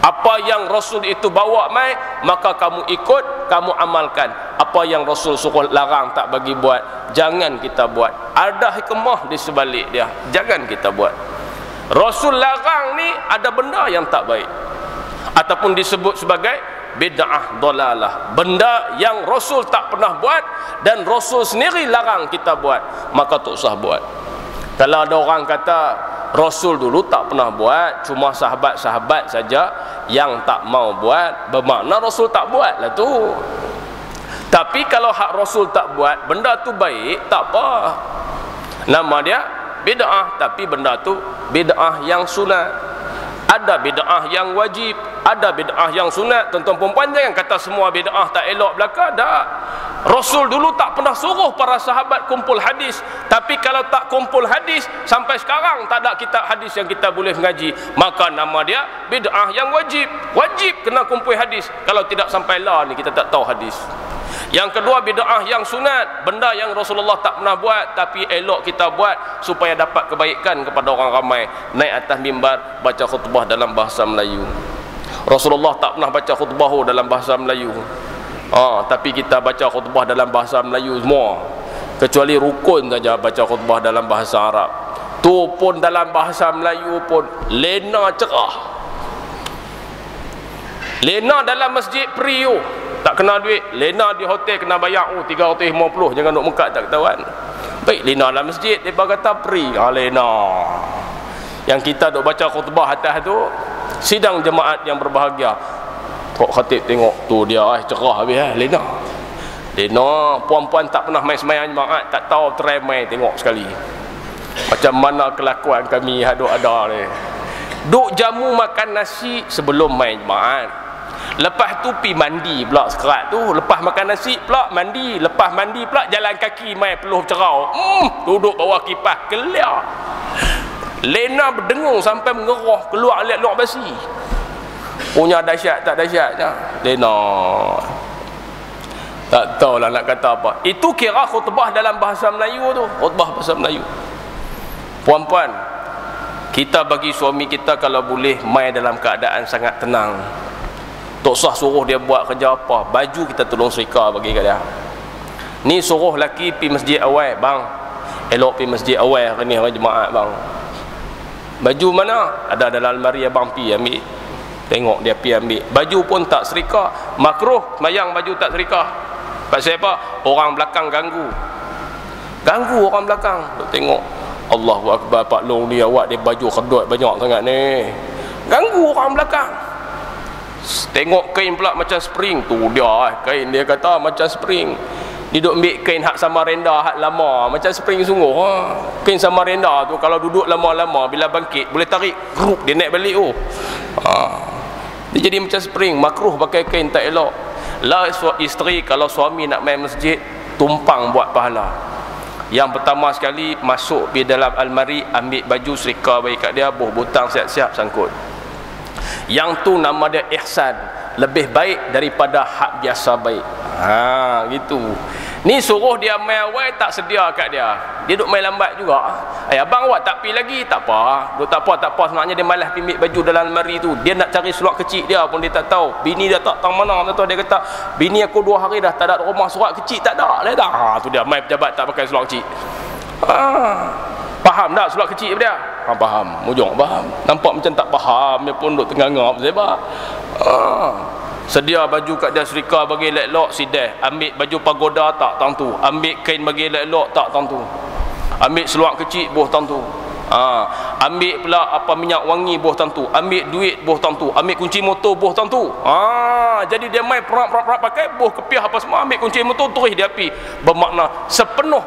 Speaker 1: Apa yang Rasul itu bawa mai, maka kamu ikut, kamu amalkan. Apa yang Rasul suruh larang, tak bagi buat, jangan kita buat. Ada hikmah di sebalik dia, jangan kita buat. Rasul larang ni ada benda yang tak baik, ataupun disebut sebagai bid'ah dalalah, benda yang Rasul tak pernah buat dan Rasul sendiri larang kita buat, maka tak usah buat. Kalau ada orang kata Rasul dulu tak pernah buat, cuma sahabat-sahabat saja yang tak mau buat, bermakna Rasul tak buat lah tu. Tapi kalau hak Rasul tak buat, benda tu baik, tak apa, nama dia bid'ah. Tapi benda tu bid'ah yang sunat. Ada bid'ah yang wajib, ada bid'ah yang sunat. Tuan-tuan perempuan jangan kata semua bid'ah tak elok belaka. Tak. Rasul dulu tak pernah suruh para sahabat kumpul hadis. Tapi kalau tak kumpul hadis, sampai sekarang tak ada kitab hadis yang kita boleh mengaji, maka nama dia bid'ah yang wajib. Wajib kena kumpul hadis. Kalau tidak sampai lah ni kita tak tahu hadis. Yang kedua, bid'ah yang sunat, benda yang Rasulullah tak pernah buat tapi elok kita buat supaya dapat kebaikan kepada orang ramai. Naik atas mimbar baca khutbah dalam bahasa Melayu. Rasulullah tak pernah baca khutbah dalam bahasa Melayu. Tapi kita baca khutbah dalam bahasa Melayu semua, kecuali rukun saja baca khutbah dalam bahasa Arab. Tu pun dalam bahasa Melayu pun lena cerah. Lena dalam masjid Priu tak kena duit, lena di hotel kena bayar 350, jangan duk mengkat tak ketahuan. Baik, lena dalam masjid depa kata free. Lena yang kita duk baca khutbah atas tu, sidang jemaat yang berbahagia, tok khatib tengok tu dia cerah habis lena. Lena puan-puan tak pernah main sembahyang jemaat, tak tahu try main tengok sekali macam mana kelakuan kami haduk ada ni. Duk jamu makan nasi sebelum main jemaat. Lepas tu pi mandi pula sekerat tu, lepas makan nasi pula mandi, lepas mandi pula jalan kaki main peluh cerau. Duduk bawah kipas kelia. Lena berdengung sampai mengerah, keluar alat-alat basi. Punya dahsyat tak dahsyatnya Lena. Tak tahulah nak kata apa. Itu kira khutbah dalam bahasa Melayu tu, khutbah bahasa Melayu. Puan-puan, kita bagi suami kita kalau boleh main dalam keadaan sangat tenang. Tak usah suruh dia buat kerja apa. Baju kita tolong serika bagi kat dia. Ni suruh laki pi masjid awal, bang, elok pi masjid awal hari ni hari jemaat bang. Baju mana? Ada dalam almari, abang pi ambil. Tengok dia pi ambil. Baju pun tak serika. Makruh mayang baju tak serika. Pasal apa? Orang belakang ganggu. Ganggu orang belakang. Duk tengok, Allahu Akbar, Pak Long ni awak dia baju kedut banyak sangat ni. Ganggu orang belakang. Tengok kain pula macam spring tu dia, kain dia kata macam spring. Dia duk ambil kain hak Samarinda hak lama, macam spring sungguh. Kain Samarinda tu kalau duduk lama-lama bila bangkit boleh tarik grup dia naik balik tu. Dia jadi macam spring. Makruh pakai kain tak elok. Lah isteri kalau suami nak main masjid, tumpang buat pahala. Yang pertama sekali, masuk pergi dalam almari, ambil baju serika bagi kat dia, buh butang siap-siap sangkut. Yang tu nama dia ihsan, lebih baik daripada hak biasa baik. Gitu. Ni suruh dia main awal, tak sedia kat dia. Dia duk main lambat juga. Abang awak tak pi lagi, tak apa. Duk tak apa. Sebenarnya dia malas ambil baju dalam almari tu. Dia nak cari seluar kecil dia pun dia tak tahu. Bini dia tak tahu mana. Tak tahu, dia kata, bini aku 2 hari dah tak ada rumah, surat kecil tak ada. Tu dia main pejabat tak pakai seluar kecil. Faham tak seluar kecil dia? Faham. Mujung faham. Nampak macam tak faham. Dia pun duk tengah-ngap sebab. Sedia baju kat dia serika bagi elok-elok, sidah. Ambil baju pagoda tak tentu. Ambil kain bagi elok-elok tak tentu. Ambil seluar kecil boh tentu. Ambil pula apa minyak wangi boh tentu. Ambil duit boh tentu. Ambil kunci motor boh tentu. Jadi dia main perak pakai boh kepiah apa semua, ambil kunci motor terus dia pi. Bermakna sepenuh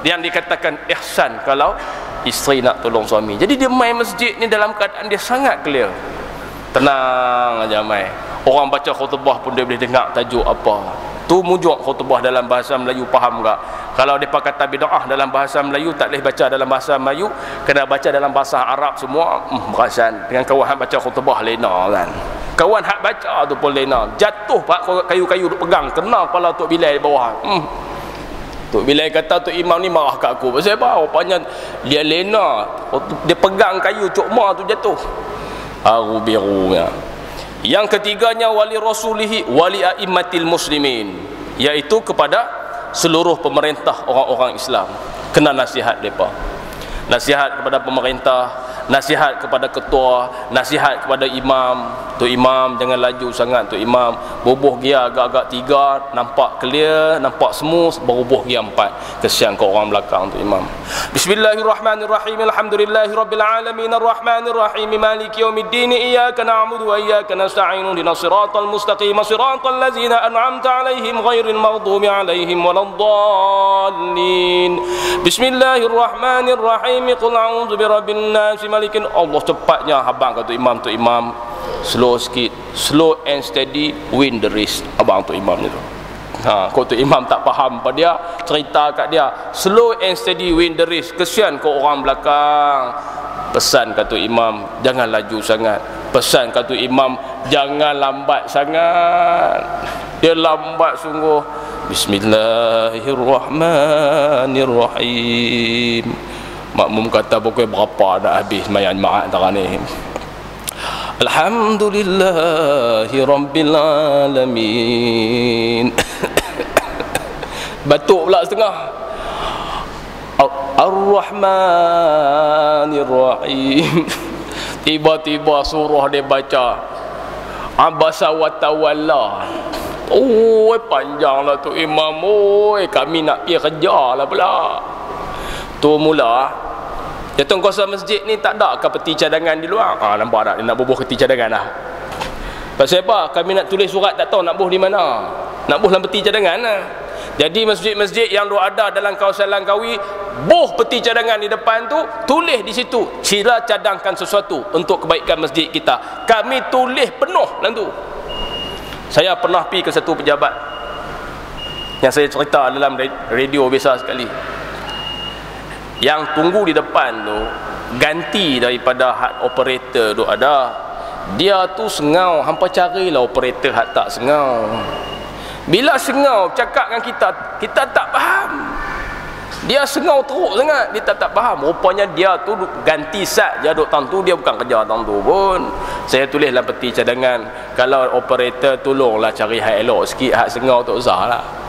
Speaker 1: yang dikatakan ihsan kalau isteri nak tolong suami. Jadi dia main masjid ni dalam keadaan dia sangat clear. Tenang aja main. Orang baca khutbah pun dia boleh dengar tajuk apa. Tu mujuk khutbah dalam bahasa Melayu, faham tak? Kalau depa kata bid'ah dalam bahasa Melayu, tak boleh baca dalam bahasa Melayu, kena baca dalam bahasa Arab semua. Perasan dengan kawan hak baca khutbah lena kan. Kawan hak baca tu pun lena. Jatuh pak kayu-kayu duk pegang, kena kepala Tok Bilal di bawah. Tok Bilal kata Tok Imam ni marah kat aku. Pasal apa? Rupanya dia lena. Dia pegang kayu cokma tu jatuh. Aru birunya. Yang ketiganya, wali rasulihi wali a'immatil muslimin, iaitu kepada seluruh pemerintah orang-orang Islam. Kena nasihat mereka. Nasihat kepada pemerintah, nasihat kepada ketua, nasihat kepada imam. Tu imam jangan laju sangat, tu imam bubuh gia agak-agak 3, nampak clear, nampak smooth, berubuh gia 4. Kesian ke orang belakang tu imam. Bismillahirrahmanirrahim. Alhamdulillahirabbil alamin arrahmanirrahim maliki yaumiddin iyyaka na'budu wa iyyaka nasta'in ihdinas siratal mustaqim siratal ladzina an'amta 'alaihim ghairil maghdubi 'alaihim waladdallin. Bismillahirrahmanirrahim. Qul a'udzu birabbin nas malikin. Allah cepatnya habang kata imam tu imam. Slow sikit, slow and steady win the race. Abang tu imam ni tu. Kau tu imam tak faham pada dia, cerita kat dia, slow and steady win the race. Kesian kau orang belakang. Pesan kata imam, jangan laju sangat. Pesan kata imam, jangan lambat sangat. Dia lambat sungguh. Bismillahirrahmanirrahim. Makmum kata pokok berapa dah habis mayan mak antara ni. Alhamdulillahi rabbil alamin. Batuk pula setengah. Ar-Rahmanir-Rahim. Tiba-tiba surah dia baca Abasa wa tawalla. Panjanglah tu imam. Kami nak pergi kerja lah pula. Tu mula jatuh kuasa masjid ni tak ada ke peti cadangan di luar? Nampak tak? Dia nak bubuh peti cadangan lah. Pasal apa? Kami nak tulis surat tak tahu nak buh di mana. Nak buh dalam peti cadangan lah. Jadi masjid-masjid yang ada dalam kawasan Langkawi, buh peti cadangan di depan tu, tulis di situ, sila cadangkan sesuatu untuk kebaikan masjid kita. Kami tulis penuh dalam tu. Saya pernah pergi ke satu pejabat yang saya cerita dalam radio biasa sekali. Yang tunggu di depan tu, ganti daripada hak operator tu ada. Dia tu sengau, hampa carilah operator hak tak sengau. Bila sengau cakap dengan kita, kita tak faham. Dia sengau teruk sangat, dia tak faham. Rupanya dia tu ganti sat je duk tentu, dia bukan kerja tentu pun. Saya tulis dalam peti cadangan, kalau operator tolonglah cari hak elok sikit, hak sengau tak usahlah.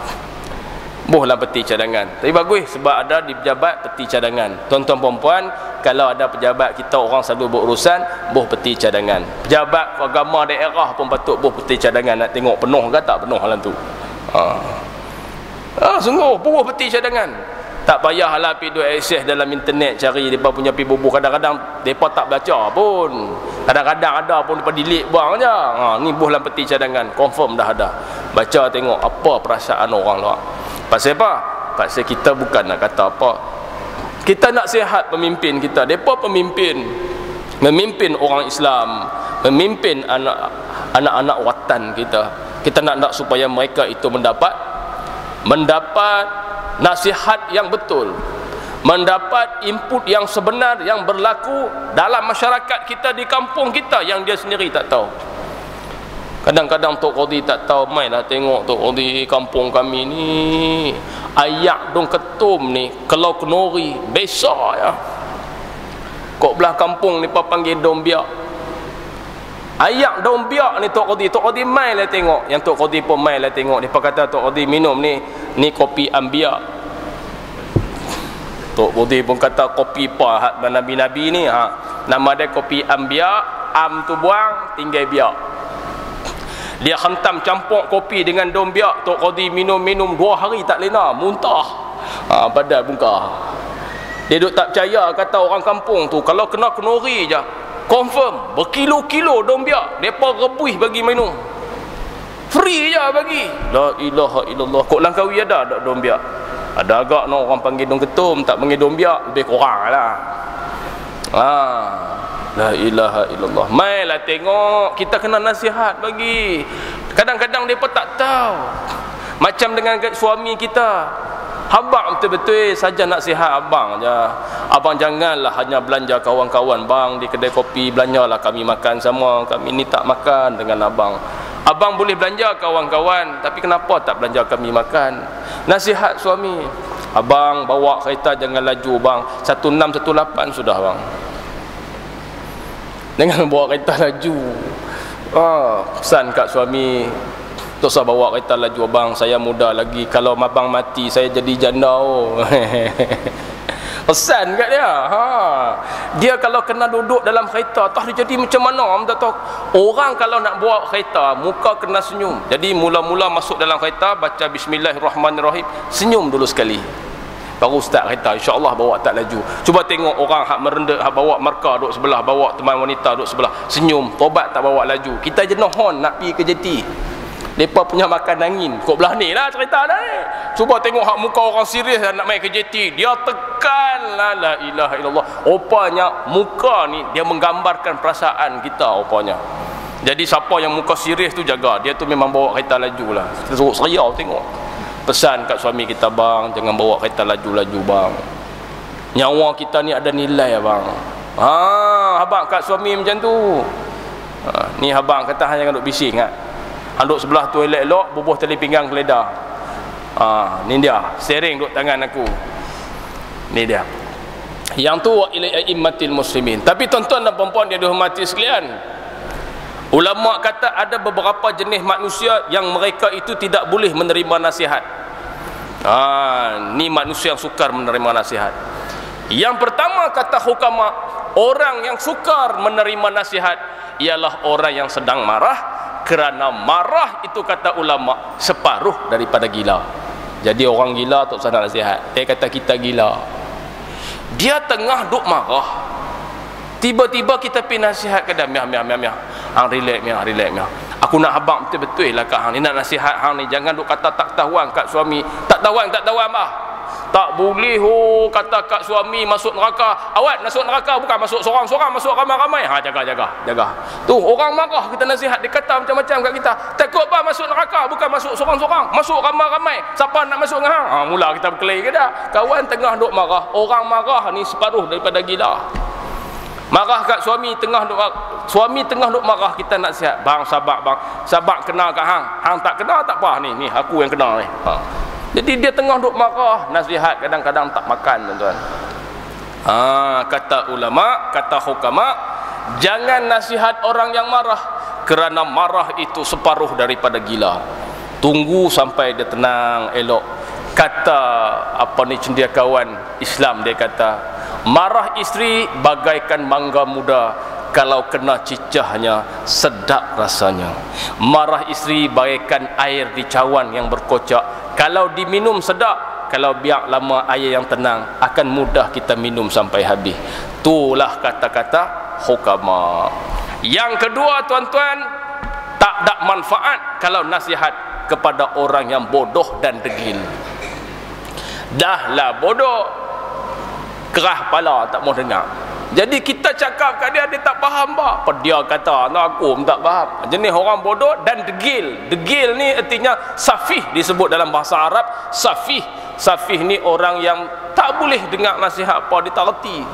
Speaker 1: Buh dalam peti cadangan. Tapi bagus sebab ada di pejabat peti cadangan. Tuan-tuan perempuan, kalau ada pejabat kita orang selalu berurusan, buh peti cadangan. Pejabat agama daerah pun patut buh peti cadangan, nak tengok penuh ke tak penuh dalam tu. Sungguh buh peti cadangan. Tak payahlah pergi duk akses dalam internet cari depa punya pi bubuh. Kadang-kadang depa tak baca pun. Kadang-kadang ada pun depa delete buang je. Ni buh dalam peti cadangan, confirm dah ada. Baca tengok apa perasaan orang luar. Pasal apa? Pasal kita bukan nak kata apa. Kita nak sihat pemimpin kita. Depa pemimpin, memimpin orang Islam, memimpin anak-anak watan kita. Kita nak supaya mereka itu mendapat nasihat yang betul, mendapat input yang sebenar yang berlaku dalam masyarakat kita, di kampung kita yang dia sendiri tak tahu. Kadang-kadang Tok Qadi tak tahu, mainlah tengok Tok Qadi kampung kami ni ayak dong ketum ni kalau kenori besar ya. Kok belah kampung ni panggil dom biak. Ayak daun biak ni Tok Qadi mai lah tengok. Yang Tok Qadi pun mai lah tengok. Dia kata Tok Qadi minum ni kopi ambiak. Tok Qadi pun kata kopi apa nabi-nabi ni nama dia kopi ambiak. Am tu buang, tinggal biak. Dia hentam campur kopi dengan daun biak. Tok Qadi minum 2 hari tak lena, muntah. Badan bungkah. Dia duk tak percaya, kata orang kampung tu kalau kena kenori je confirm berkilo-kilo daun biak depa rebuih bagi minum. Free je bagi. La ilaha illallah. Kok Langkawi ada tak daun biak? Ada agak no orang panggil daun ketum, tak panggil daun biak, lebih kurang lah. La ilaha illallah. Mailah tengok, kita kena nasihat bagi. Kadang-kadang depa tak tahu. Macam dengan suami kita. Abang betul-betul saja nak sihat abang je. Abang janganlah hanya belanja kawan-kawan bang di kedai kopi, belanjalah kami makan sama. Kami ni tak makan dengan abang. Abang boleh belanja kawan-kawan, tapi kenapa tak belanja kami makan? Nasihat suami. Abang bawa kereta jangan laju bang. 1618 sudah bang. Jangan bawa kereta laju. Pesan kat suami, tak usah bawa kereta laju abang, saya muda lagi, kalau abang mati saya jadi janda. Pesan kat dia. Dia kalau kena duduk dalam kereta tak dia jadi macam mana tak tahu. Orang kalau nak bawa kereta muka kena senyum. Jadi mula-mula masuk dalam kereta baca bismillahirrahmanirrahim, senyum dulu sekali, baru start kereta, insya-Allah bawa tak laju. Cuba tengok orang hak merendah, hak bawa markah duduk sebelah, bawa teman wanita duduk sebelah, senyum, tobat tak bawa laju. Kita jenuh nak pergi ke jeti. Mereka punya makan angin. Kok belah ni lah cerita dah ni. Cuba tengok hak muka orang serius nak main ke JT. Dia tekan lah, la ilaha illallah. Rupanya muka ni dia menggambarkan perasaan kita rupanya. Jadi siapa yang muka serius tu jaga. Dia tu memang bawa kereta laju lah. Kita suruh seriau tengok. Pesan kat suami kita bang, jangan bawa kereta laju-laju bang. Nyawa kita ni ada nilai bang. Abang kat suami macam tu. Ni abang kata hanya duduk bising duduk sebelah tu elok-elok, bubuh tali pinggang keledar. Ni dia, steering duduk tangan aku. Ni dia. Yang tu wa ila a'immatil muslimin. Tapi tuan-tuan dan puan-puan yang dihormati sekalian, ulama kata ada beberapa jenis manusia yang mereka itu tidak boleh menerima nasihat. Ni manusia yang sukar menerima nasihat. Yang pertama kata hukama, orang yang sukar menerima nasihat ialah orang yang sedang marah. Kerana marah itu kata ulama separuh daripada gila. Jadi orang gila tak usah nak nasihat. Dia kata kita gila. Dia tengah duk marah, tiba-tiba kita pergi nasihat ke dia, miah. Hang relax miah. Aku nak habaq betul-betul lah kat hang ni, nak nasihat hang ni, jangan duk kata tak tahuan kat suami. Tak tahuan bah. Tak boleh kata kat suami masuk neraka. Awak masuk neraka bukan masuk seorang-seorang, masuk ramai-ramai. Jaga. Tu orang marah kita nasihat, dia kata macam-macam kat kita. Takut bah masuk neraka bukan masuk seorang-seorang, masuk ramai-ramai. Siapa nak masuk dengan hang? Mula kita berkelahi ke dia. Kawan tengah duk marah. Orang marah ni separuh daripada gila. Marah kat suami tengah duk marah, kita nak sihat. Bang sabar bang. Sabar kena kat hang. Hang tak kena tak apa ni aku yang kena ni. Jadi dia tengah duk marah, nasihat kadang-kadang tak makan tuan-tuan. Kata ulama, kata hukama, jangan nasihat orang yang marah, kerana marah itu separuh daripada gila. Tunggu sampai dia tenang, elok. Kata cendekiawan Islam, dia kata marah isteri bagaikan mangga muda, kalau kena cicahnya sedap rasanya. Marah isteri bagaikan air di cawan yang berkocak, kalau diminum sedap, kalau biar lama air yang tenang, akan mudah kita minum sampai habis. Itulah kata-kata hukama. Yang kedua tuan-tuan, tak ada manfaat kalau nasihat kepada orang yang bodoh dan degil. Dahlah bodoh, kerah kepala, tak mau dengar. Jadi kita cakap kat dia, dia tak faham apa dia kata, aku tak faham. Jenis orang bodoh dan degil. Degil ni artinya safih, disebut dalam bahasa Arab safih. Safih ni orang yang tak boleh dengar nasihat apa, dia tak reti.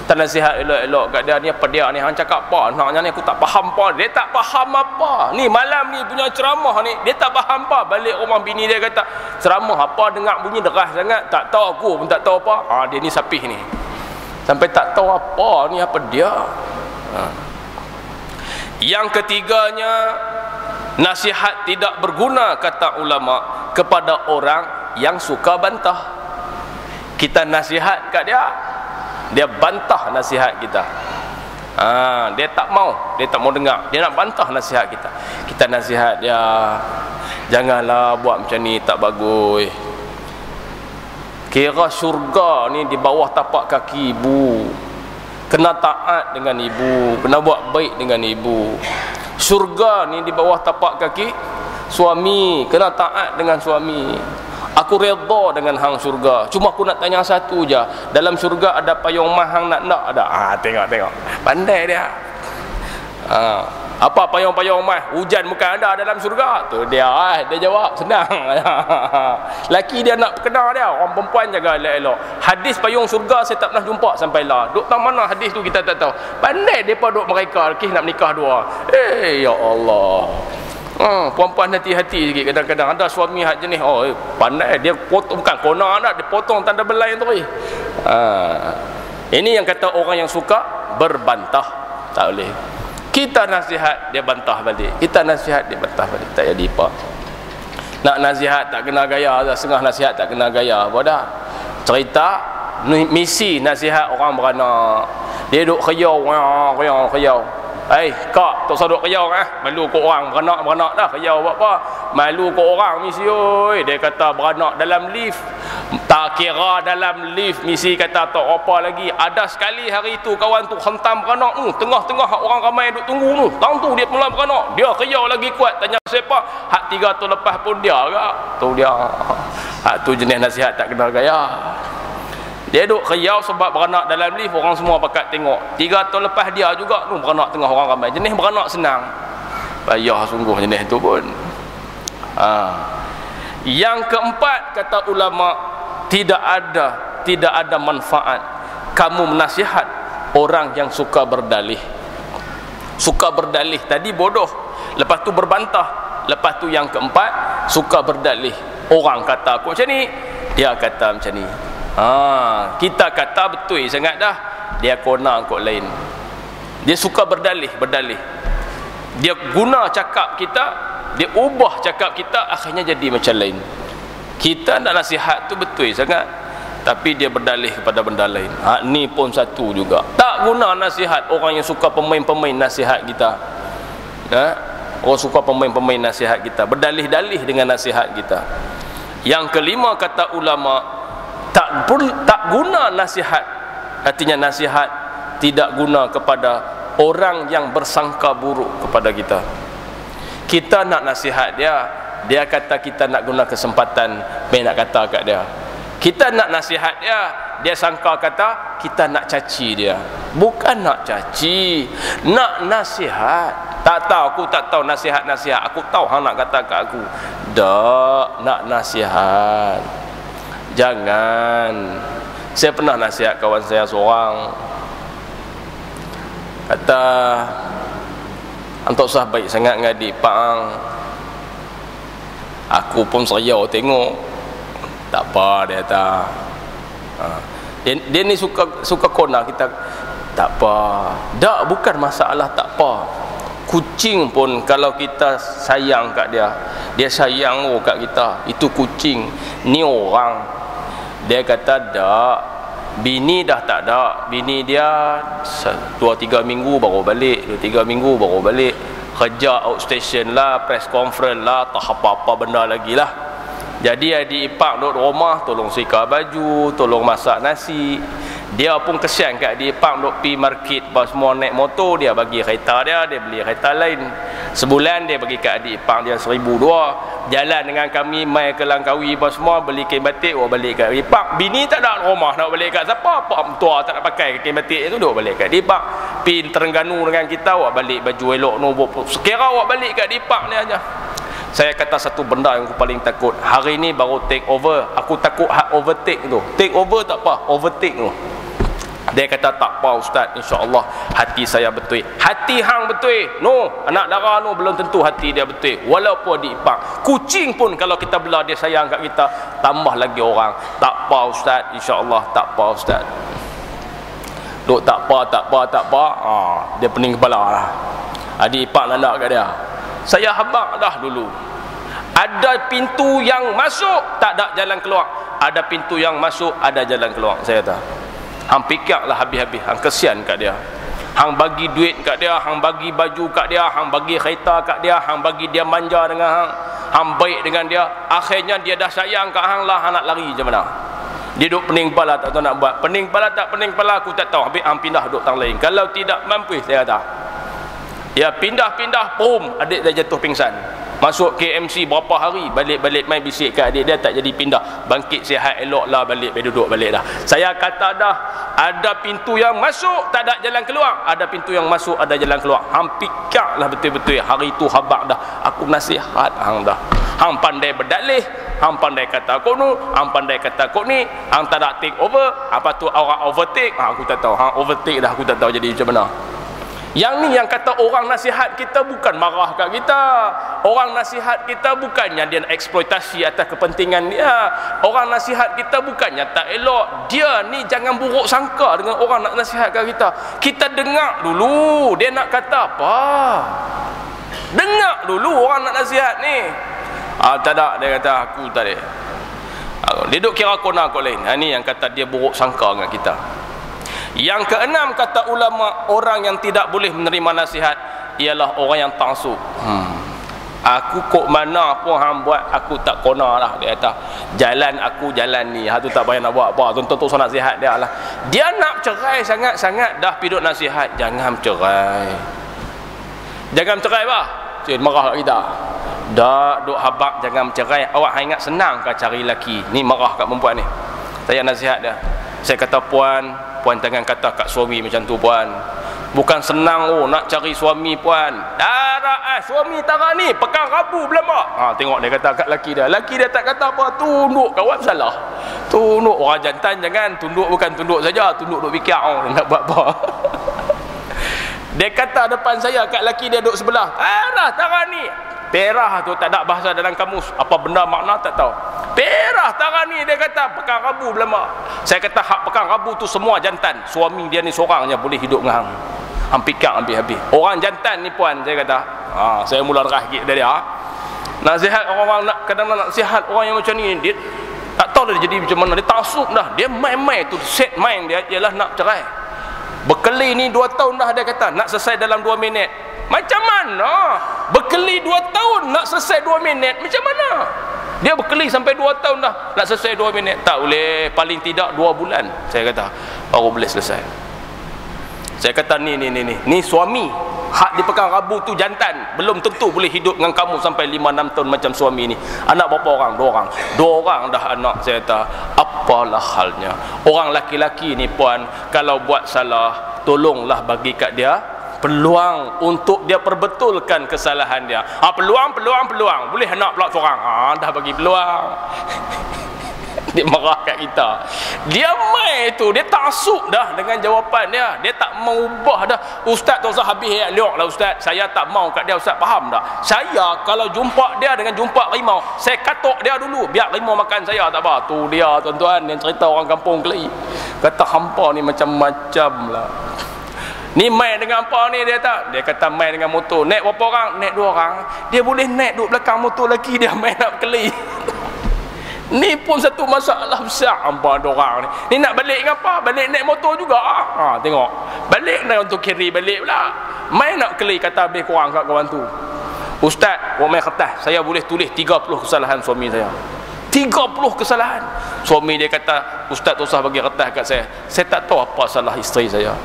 Speaker 1: Tak nasihat elok-elok kat dia, ni apa dia ni, hang cakap apa naknya ni, aku tak faham apa. Dia tak faham apa. Ni malam ni punya ceramah ni, dia tak faham apa. Balik rumah bini dia kata, ceramah apa dengar bunyi deras sangat, tak tahu, aku pun tak tahu apa. Dia ni sapih ni, sampai tak tahu apa ni, apa dia. Yang ketiganya, nasihat tidak berguna kata ulama kepada orang yang suka bantah. Kita nasihat kat dia, dia bantah nasihat kita. Dia tak mau dengar, dia nak bantah nasihat kita. Kita nasihat dia, janganlah buat macam ni, tak bagus. Kira syurga ni di bawah tapak kaki ibu. Kena taat dengan ibu, kena buat baik dengan ibu. Syurga ni di bawah tapak kaki suami, kena taat dengan suami. Aku redha dengan hang syurga, cuma aku nak tanya satu je, dalam syurga ada payung mah hang nak ada? Tengok pandai dia. Apa payung-payung mah? Hujan bukan ada dalam syurga. Tu dia jawab senang. Laki dia nak kena dia, orang perempuan jaga elok-elok. Hadis payung syurga saya tak pernah jumpa sampai lah. Duk tang mana hadis tu kita tak tahu. Pandai depa duk mereka kes nak menikah dua. Ya Allah. Perempuan hati-hati sikit kadang-kadang. Ada suami hak jenis pandai dia potong, bukan kona nak dia potong tanda belai tu. Ini yang kata orang yang suka berbantah. Tak boleh. Kita nasihat dia bantah balik, kita nasihat dia bantah balik, tak jadi apa. Nak nasihat tak kena gaya, setengah nasihat tak kena gaya apa dah. Cerita misi nasihat orang beranak, dia duk khayau. Kak, tak usah duk khayau malu kau orang beranak dah khayau buat apa. Malu kau orang misi oi. Dia kata beranak dalam lift. Tak kira dalam lift misi kata tak apa lagi. Ada sekali hari tu kawan tu hentam beranak tengah-tengah orang ramai duk tunggu tu. Tang tu dia mula beranak. Dia khayau lagi kuat, tanya siapa? Hak 3 tahun lepas pun dia agak. Tu dia. Hak tu jenis nasihat tak kena gaya. Dia duk khayau sebab beranak dalam lift, orang semua pakat tengok. 3 tahun lepas dia juga tu beranak tengah orang ramai. Jenis beranak senang. Payah sungguh jenis tu pun. Yang keempat kata ulama, tidak ada manfaat kamu menasihat orang yang suka berdalih. Suka berdalih tadi bodoh, lepas tu berbantah, lepas tu yang keempat suka berdalih. Orang kata aku macam ni, dia kata macam ni. Kita kata betul sangat dah, dia kona kok lain. Dia suka berdalih. Dia guna cakap kita, dia ubah cakap kita, akhirnya jadi macam lain. Kita nak nasihat tu betul sangat, tapi dia berdalih kepada benda lain. Ni pun satu juga. Tak guna nasihat orang yang suka pemain-pemain nasihat kita. Orang suka pemain-pemain nasihat kita, berdalih-dalih dengan nasihat kita. Yang kelima kata ulama, tak guna nasihat. Artinya nasihat tidak guna kepada orang yang bersangka buruk kepada kita. Kita nak nasihat dia kata kita nak guna kesempatan main nak kata kat dia. Kita nak nasihat dia sangka kata kita nak caci dia. Bukan nak caci, nak nasihat. Tak tahu, aku tak tahu nasihat. Aku tahu hang nak kata kat aku. Tak, nak nasihat. Jangan. Saya pernah nasihat kawan saya seorang, kata antok sah baik sangat ngadi pang. Aku pun seriau tengok. Tak apa dia kata. Dia ni suka kona kita. Tak apa. Tak, bukan masalah tak apa. Kucing pun kalau kita sayang kat dia, dia sayang kat kita. Itu kucing. Ni orang. Dia kata tak. Bini dah tak ada. Bini dia 2-3 minggu baru balik. 2-3 minggu baru balik. Kerja outstation lah, press conference lah, tak apa-apa benda lagi lah. Jadi adik ipar duduk rumah, tolong setrika baju, tolong masak nasi. Dia pun kesian kat adik ipar duduk pergi market apa semua naik motor, dia bagi kereta dia beli kereta lain. Sebulan dia bagi kat adik ipar dia 1,200. Jalan dengan kami mai ke Langkawi apa semua, beli kain batik, balik kat adik ipar. Bini tak ada rumah nak balik kat siapa? Pak tua tak nak pakai kain batik itu, duduk balik kat adik ipar. Pergi Terengganu dengan kita, balik baju elok no, sekira balik kat adik ipar ni aja. Saya kata satu benda yang aku paling takut. Hari ni baru take over. Aku takut overtake tu. Take over tak apa, overtake tu. Dia kata tak apa ustaz, insya-Allah hati saya betul. Hati hang betul. No, anak dara no belum tentu hati dia betul. Walaupun diipang. Kucing pun kalau kita bela dia sayang kat kita, tambah lagi orang. Tak apa ustaz, insya-Allah tak apa ustaz. Duk tak apa. Dia pening kepala lah. Adik ipar nak kat dia. Saya habaq dah dulu. Ada pintu yang masuk, tak ada jalan keluar. Ada pintu yang masuk, ada jalan keluar. Saya kata hang pikir lah habis-habis. Hang kesian kat dia. Hang bagi duit kat dia, hang bagi baju kat dia, hang bagi kereta kat dia, hang bagi dia manja dengan hang. Hang baik dengan dia. Akhirnya dia dah sayang kat hang lah, hang nak lari macam mana? Dia duduk pening kepala, tak tahu nak buat. Pening kepala tak pening kepala, aku tak tahu. Habis hang pindah duduk tang lain. Kalau tidak mampu, saya kata ya pindah-pindah, boom, adik dia jatuh pingsan. Masuk KMC berapa hari, balik-balik main bisik kat adik dia, tak jadi pindah. Bangkit sihat elok lah, balik duduk balik dah. Saya kata dah, ada pintu yang masuk, tak ada jalan keluar. Ada pintu yang masuk, ada jalan keluar. Hang pikir lah betul-betul. Hari tu habaq dah. Aku nasihat hang dah. Hang pandai berdalih, hang pandai kata kau nu, hang pandai kata kau ni, hang tak nak take over. Apa tu orang overtake? Aku tak tahu. Hang overtake dah, aku tak tahu jadi macam mana. Yang ni yang kata orang nasihat kita bukan marah kat kita. Orang nasihat kita bukannya dia nak eksploitasi atas kepentingan dia. Orang nasihat kita bukannya tak elok. Dia ni jangan buruk sangka dengan orang nak nasihat kat kita. Kita dengar dulu dia nak kata apa. Dengar dulu orang nak nasihat ni. Tak ada, dia kata aku tak ada. Dia duk kira kona kau lain. Ni yang kata dia buruk sangka dengan kita. Yang keenam kata ulama, orang yang tidak boleh menerima nasihat ialah orang yang taksub. Aku kok mana pun hang buat, aku tak kona lah. Dia kata jalan aku jalan ni, tu tak payah nak buat apa. Tuntut so nasihat dia lah. Dia nak cerai sangat-sangat, dah piduk nasihat jangan cerai. Jangan cerai bah. Cik marah kat kita. Dah duk habaq jangan cerai. Awak ingat senang ke cari laki? Ni marah kat perempuan ni. Saya nasihat dia. Saya kata puan jangan kata kat suami macam tu puan. Bukan senang nak cari suami puan. Darah suami tara ni pegang rabu belamba. Tengok dia kata kat laki dia. Laki dia tak kata apa, tunduk kawan salah. Tunduk orang jantan jangan tunduk, bukan tunduk saja, tunduk duk fikir nak buat apa. Dia kata depan saya kat laki dia duduk sebelah. Tara ni. Perah tu tak ada bahasa dalam kamus. Apa benda makna tak tahu. Perah tara ni, dia kata pegang rabu belama. Saya kata hak pegang rabu tu semua jantan. Suami dia ni seorang je boleh hidup dengan hang. Hang pikir habis-habis. Orang jantan ni puan, saya kata. Saya mula derah sikit dari dia. Nasihat orang-orang nak, kadang nak nasihat orang yang macam ni, dia tak tahu dia jadi macam mana. Dia taksub dah. Dia main-main tu, set main dia ialah nak cerai. Berkeli ni 2 tahun dah, dia kata nak selesai dalam 2 minit. Macam mana? Berkeli 2 tahun nak selesai 2 minit. Macam mana? Dia berkeli sampai 2 tahun dah nak selesai 2 minit. Tak boleh, paling tidak 2 bulan. Saya kata baru boleh selesai. Saya kata ni suami hak dipegang rabu tu jantan, belum tentu boleh hidup dengan kamu sampai 5-6 tahun macam suami ni. Anak berapa orang? 2 orang. 2 orang dah anak. Saya kata apalah halnya. Orang laki-laki ni puan, kalau buat salah, tolonglah bagi kat dia peluang untuk dia perbetulkan kesalahan dia. Peluang. Boleh nak pula seorang. Dah bagi peluang. Dia marah kat kita. Dia mai tu, dia taksub dah dengan jawapan dia. Dia tak mau ubah dah. Ustaz tak usah habis ayat liok lah ustaz. Saya tak mau kat dia, ustaz faham tak? Saya kalau jumpa dia dengan jumpa rimau, saya katuk dia dulu biar rimau makan saya, tak apa. Tu dia tuan-tuan yang cerita orang kampung Kelai. Kata hampa ni macam-macam lah. Ni main dengan apa ni dia tak? Dia kata main dengan motor. Naik berapa orang? Naik 2 orang. Dia boleh naik duduk belakang motor lelaki dia main nak Kelai. Ni pun satu masalah besar hampa 2 orang ni. Ni nak balik dengan apa? Balik naik motor juga. Tengok. Balik nak untuk carry balik pula. Main nak Kelai kata habis korang kat kawan tu. Ustaz, orang main kertas. Saya boleh tulis 30 kesalahan suami saya. 30 kesalahan. Suami dia kata, ustaz tak usah bagi kertas kat saya tak tahu apa salah isteri saya.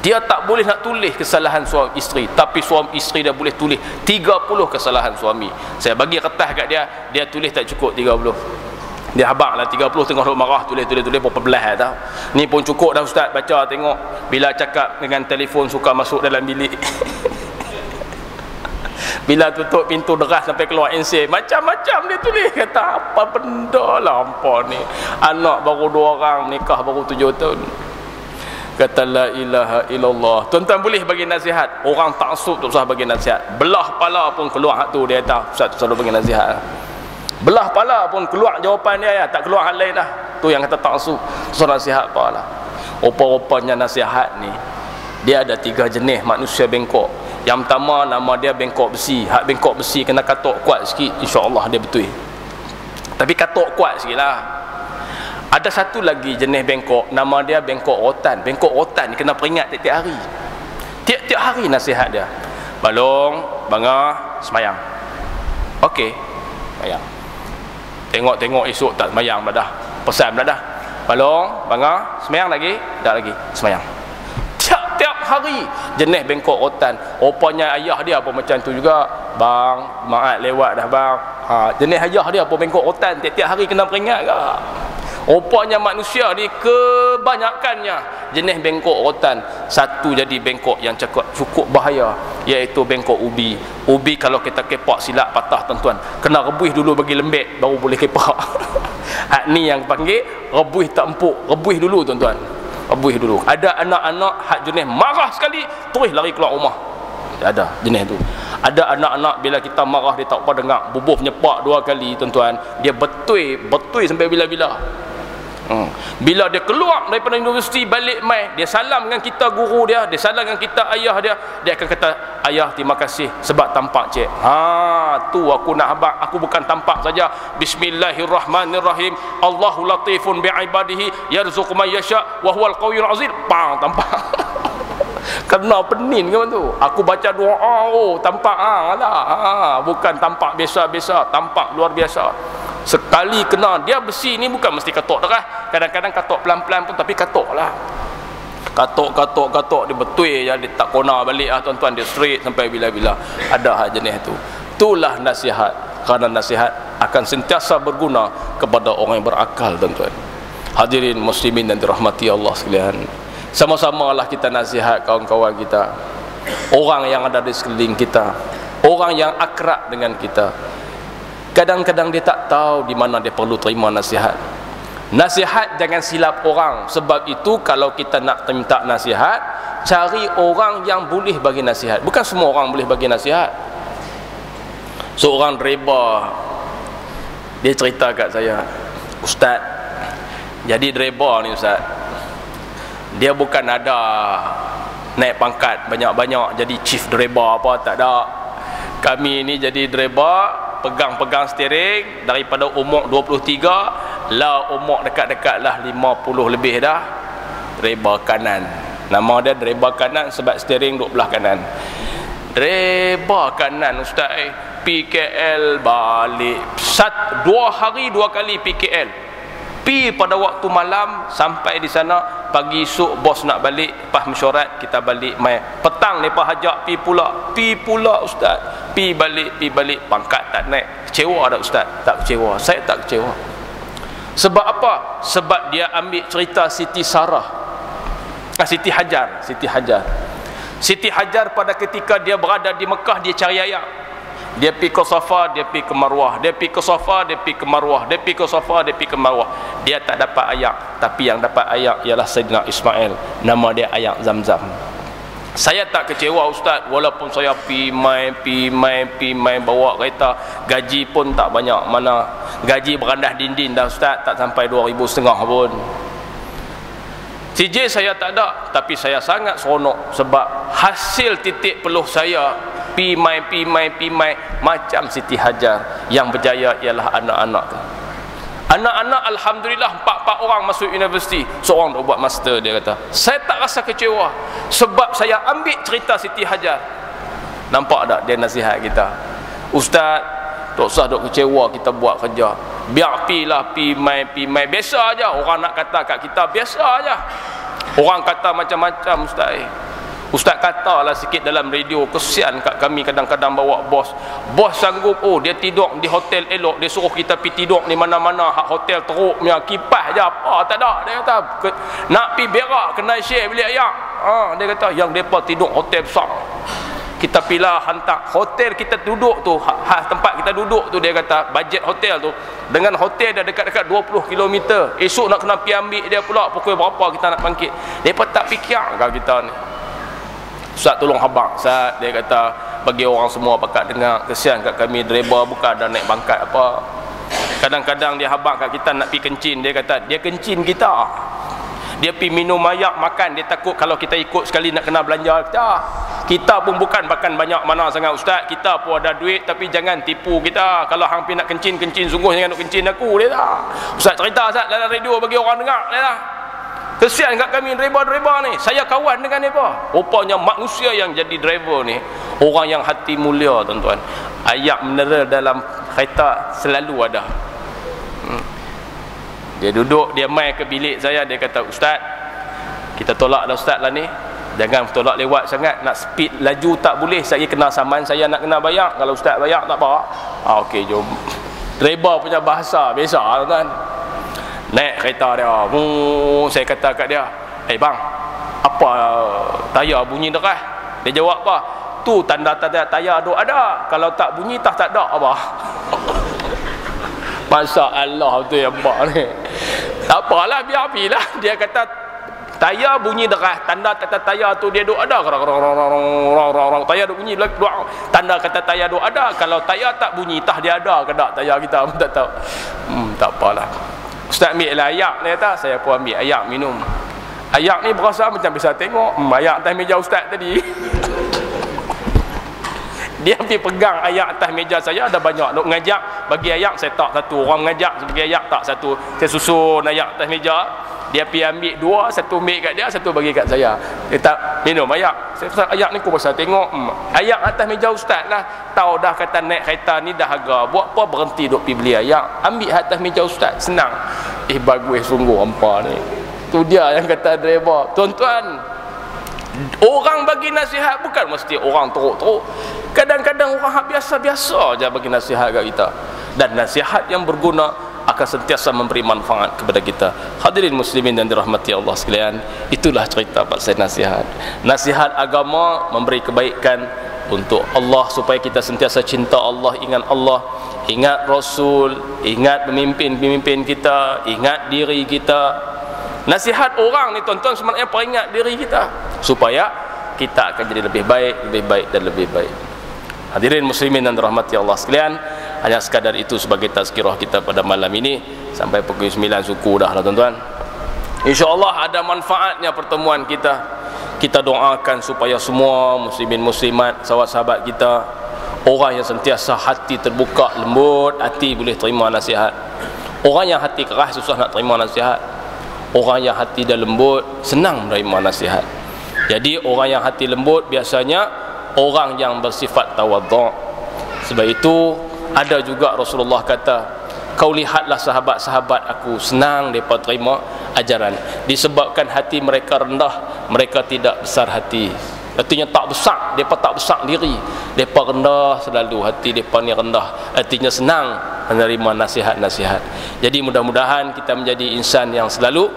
Speaker 1: Dia tak boleh nak tulis kesalahan suami isteri, tapi suami isteri dia boleh tulis 30 kesalahan suami. Saya bagi kertas kat dia, dia tulis tak cukup 30. Dia habaq lah 30, tengah duk marah, tulis berapa belas dah. Ni pun cukup dah ustaz, baca tengok. Bila cakap dengan telefon suka masuk dalam bilik. Bila tutup pintu deras sampai keluar ense, macam-macam dia tulis. Kata apa benda lah hampa ni, anak baru 2 orang, nikah baru 7 tahun. Kata la ilaha illallah. Tuan-tuan boleh bagi nasihat, orang taksub tak usah bagi nasihat. Belah pala pun keluar hak tu, dia kata ustaz selalu bagi nasihat. Belah pala pun keluar jawapan dia, tak keluar hal lain dah. Tu yang kata taksub, so nasihat apalah. Rupa-rupanya nasihat ni dia ada 3 jenis manusia bengkok. Yang pertama nama dia bengkok besi. Hak bengkok besi kena katok kuat sikit, insya-Allah dia betul. Tapi katok kuat sikitlah. Ada satu lagi jenis bengkok, nama dia bengkok rotan. Bengkok rotan ni kena peringat tiap-tiap hari. Tiap-tiap hari nasihat dia. Balong, bangah, semayang. Okey, semayang. Tengok-tengok esok tak semayang dah. Pesan dah. Balong, bangah, semayang lagi, dah lagi, semayang. Tiap-tiap hari jenis bengkok rotan. Rupanya ayah dia pun macam tu juga. Bang, maaf lewat dah bang. Jenis ayah dia pun bengkok rotan, tiap-tiap hari kena peringat ke. Rupanya manusia ni kebanyakannya jenis bengkok rotan. Satu jadi bengkok yang cukup bahaya, iaitu bengkok ubi. Ubi kalau kita kepak silap patah tuan-tuan, kena rebuih dulu bagi lembek baru boleh kepak. Hak ni yang panggil rebuih tak empuk. Rebuih dulu tuan-tuan, rebuih dulu. Ada anak-anak hak jenis marah sekali terus lari keluar rumah. Ada jenis tu. Ada anak-anak bila kita marah dia tak apa dengar, bubuh nyepak 2 kali tuan-tuan, dia betul sampai bila-bila. Bila dia keluar daripada universiti balik mai, dia salam dengan kita guru dia, dia salam dengan kita ayah dia, dia akan kata ayah terima kasih sebab tampak cik. Tu aku nak habaq, aku bukan tampak saja. Bismillahirrahmanirrahim. Allahu latifun bi'ibadihi yarzuqu man yasha wa huwal qawiyul azim. Bang, tampak. Kena penin ke tu. Aku baca doa, tampak lah. Bukan tampak biasa-biasa, tampak luar biasa. Sekali kena dia besi ni bukan mesti katok dah. Kadang-kadang katok pelan-pelan pun, tapi katok lah. Katok dia betul je, dia tak kona balik lah tuan-tuan, dia straight sampai bila-bila. Ada hak jenis tu. Itulah nasihat. Kerana nasihat akan sentiasa berguna kepada orang yang berakal tuan-tuan. Hadirin muslimin dan dirahmati Allah sekalian. Sama-samalah kita nasihat kawan-kawan kita, orang yang ada di sekeliling kita, orang yang akrab dengan kita. Kadang-kadang dia tak tahu di mana dia perlu terima nasihat. Nasihat jangan silap orang. Sebab itu kalau kita nak minta nasihat, cari orang yang boleh bagi nasihat. Bukan semua orang boleh bagi nasihat. Seorang driver, dia cerita kat saya, ustaz, jadi driver ni ustaz, dia bukan ada naik pangkat banyak-banyak jadi chief driver apa, tak ada. Kami ni jadi driver, pegang-pegang steering daripada umur 23 lah, umur dekat-dekat lah 50 lebih dah. Driver kanan, nama dia driver kanan sebab steering duduk belah kanan. Driver kanan ustaz, PKL balik 2 hari 2 kali PKL. Pi pada waktu malam, sampai di sana pagi esok bos nak balik, lepas mesyuarat kita balik mai. Petang lepas hajak pi pula ustaz. Pi balik pangkat tak naik. Kecewa tak ustaz? Tak kecewa. Saya tak kecewa. Sebab apa? Sebab dia ambil cerita Siti Sarah, Siti Hajar. Siti Hajar pada ketika dia berada di Mekah, dia cari ayak. Dia pergi ke Safa, dia pergi ke Marwah, dia pergi ke Safa, dia pergi ke Marwah, dia pergi ke Safa, dia pergi ke Marwah. Dia tak dapat ayak, tapi yang dapat ayak ialah Sayyidina Ismail. Nama dia ayak Zamzam. Saya tak kecewa ustaz, walaupun saya pi mai bawa kereta, gaji pun tak banyak mana. Gaji berandah dinding dah ustaz, tak sampai 2,500 pun. CJ saya tak ada, tapi saya sangat seronok sebab hasil titik peluh saya pi mai macam Siti Hajar. Yang berjaya ialah anak-anak. Anak-anak alhamdulillah 4 orang masuk universiti, seorang dah buat master. Dia kata saya tak rasa kecewa sebab saya ambil cerita Siti Hajar. Nampak tak dia nasihat kita? Ustaz, Tak usah duk kecewa kita buat kerja. Biar pi mai biasa aja. Orang nak kata kat kita biasa aja. Orang kata macam-macam ustaz. Ustaz katalah sikit dalam radio, kesian kat kami kadang-kadang bawa bos. Bos sanggup, dia tidur di hotel elok, dia suruh kita pergi tidur di mana-mana, hak hotel teruk punya, kipas je apa tak ada. Dia kata nak pi berak kena share bilik ayak. Dia kata yang depa tidur hotel besar. Kita pilih hantar hotel kita duduk tu, tempat kita duduk tu, dia kata bajet hotel tu dengan hotel dah dekat-dekat 20 km. Esok nak kena pergi ambil dia pula pukul berapa kita nak bangkit. Depa tak fikir kau kita ni. Ustaz tolong habaq Ustaz, dia kata bagi orang semua pakat dengar, kesian kat kami driver bukan ada naik bangkat apa. Kadang-kadang dia habaq kat kita nak pergi kencing, dia kata dia kencing kita. Dia pergi minum ayak makan, dia takut kalau kita ikut sekali nak kena belanja kita. Kita pun bukan makan banyak mana sangat ustaz, kita pun ada duit, tapi jangan tipu kita. Kalau hang pergi nak kencing sungguh jangan nak kencing aku, dia tak. Ustaz cerita Ustaz dalam radio bagi orang dengar, dia tak. Kesian kat kami driver-driver ni. Saya kawan dengan mereka. Rupanya manusia yang jadi driver ni orang yang hati mulia tuan-tuan. Ayak mineral dalam kereta selalu ada. Dia duduk, dia mai ke bilik saya, dia kata Ustaz, kita tolak dah Ustaz lah ni. Jangan tolak lewat sangat, nak speed laju tak boleh, saya kena saman, saya nak kena bayar. Kalau Ustaz bayar tak apa. Okey, jom. Driver punya bahasa biasa tuan-tuan. Naik kereta dia, saya kata kat dia, bang, apa tayar bunyi deras? Dia jawab apa? Tu tanda-tanda tayar tu ada, kalau tak bunyi tak ada apa. Masalah tu yang bak ni. Tak apalah, biar pilah. Dia kata tayar bunyi deras, tanda kata tayar tu dia duk ada. Tayar duk bunyi, tanda kata tayar duk ada. Kalau tayar tak bunyi, tah dia ada ke tak tayar kita pun tak tahu. Tak apalah. Ustaz ambil lah ayak, dia kata. Saya pun ambil ayak minum. Ayak ni berasa macam bisa tengok ayak atas meja ustaz tadi. Dia pergi pegang ayak atas meja saya, ada banyak nak ngajak bagi ayak, saya tak satu. Orang ngajak bagi ayak tak satu. Saya susun ayak atas meja. Dia pergi ambil dua, satu ambil kat dia, satu bagi kat saya. Dia tak minum ayak. Saya kata ayak ni aku pasal tengok ayak atas meja ustaz lah. Tahu dah kata naik kereta ni dah harga, buat apa berhenti duk pergi beli ayak, ambil atas meja ustaz, senang. Bagus sungguh hampa ni. Tu dia yang kata driver. Tuan-tuan, orang bagi nasihat bukan mesti orang teruk-teruk. Kadang-kadang orang biasa-biasa aja bagi nasihat kat kita. Dan nasihat yang berguna akan sentiasa memberi manfaat kepada kita. Hadirin muslimin yang dirahmati Allah sekalian, itulah cerita pasal nasihat. Nasihat agama memberi kebaikan untuk Allah, supaya kita sentiasa cinta Allah, ingat Allah, ingat Rasul, ingat pemimpin-pemimpin kita, ingat diri kita. Nasihat orang ni tuan-tuan sebenarnya peringat diri kita, supaya kita akan jadi lebih baik dan lebih baik. Hadirin muslimin dan dirahmati Allah sekalian, hanya sekadar itu sebagai tazkirah kita pada malam ini. Sampai pukul 9 suku dah lah tuan-tuan. InsyaAllah ada manfaatnya pertemuan kita. Kita doakan supaya semua muslimin muslimat, sahabat-sahabat kita, orang yang sentiasa hati terbuka, lembut hati, boleh terima nasihat. Orang yang hati keras susah nak terima nasihat. Orang yang hati dah lembut senang menerima nasihat. Jadi orang yang hati lembut biasanya orang yang bersifat tawadhu'. Sebab itu ada juga Rasulullah kata, kau lihatlah sahabat-sahabat aku, senang mereka terima ajaran. Disebabkan hati mereka rendah, mereka tidak besar hati. Artinya tak besar, mereka tak besar diri, mereka rendah selalu, hati mereka ni rendah. Artinya senang menerima nasihat-nasihat. Jadi mudah-mudahan kita menjadi insan yang selalu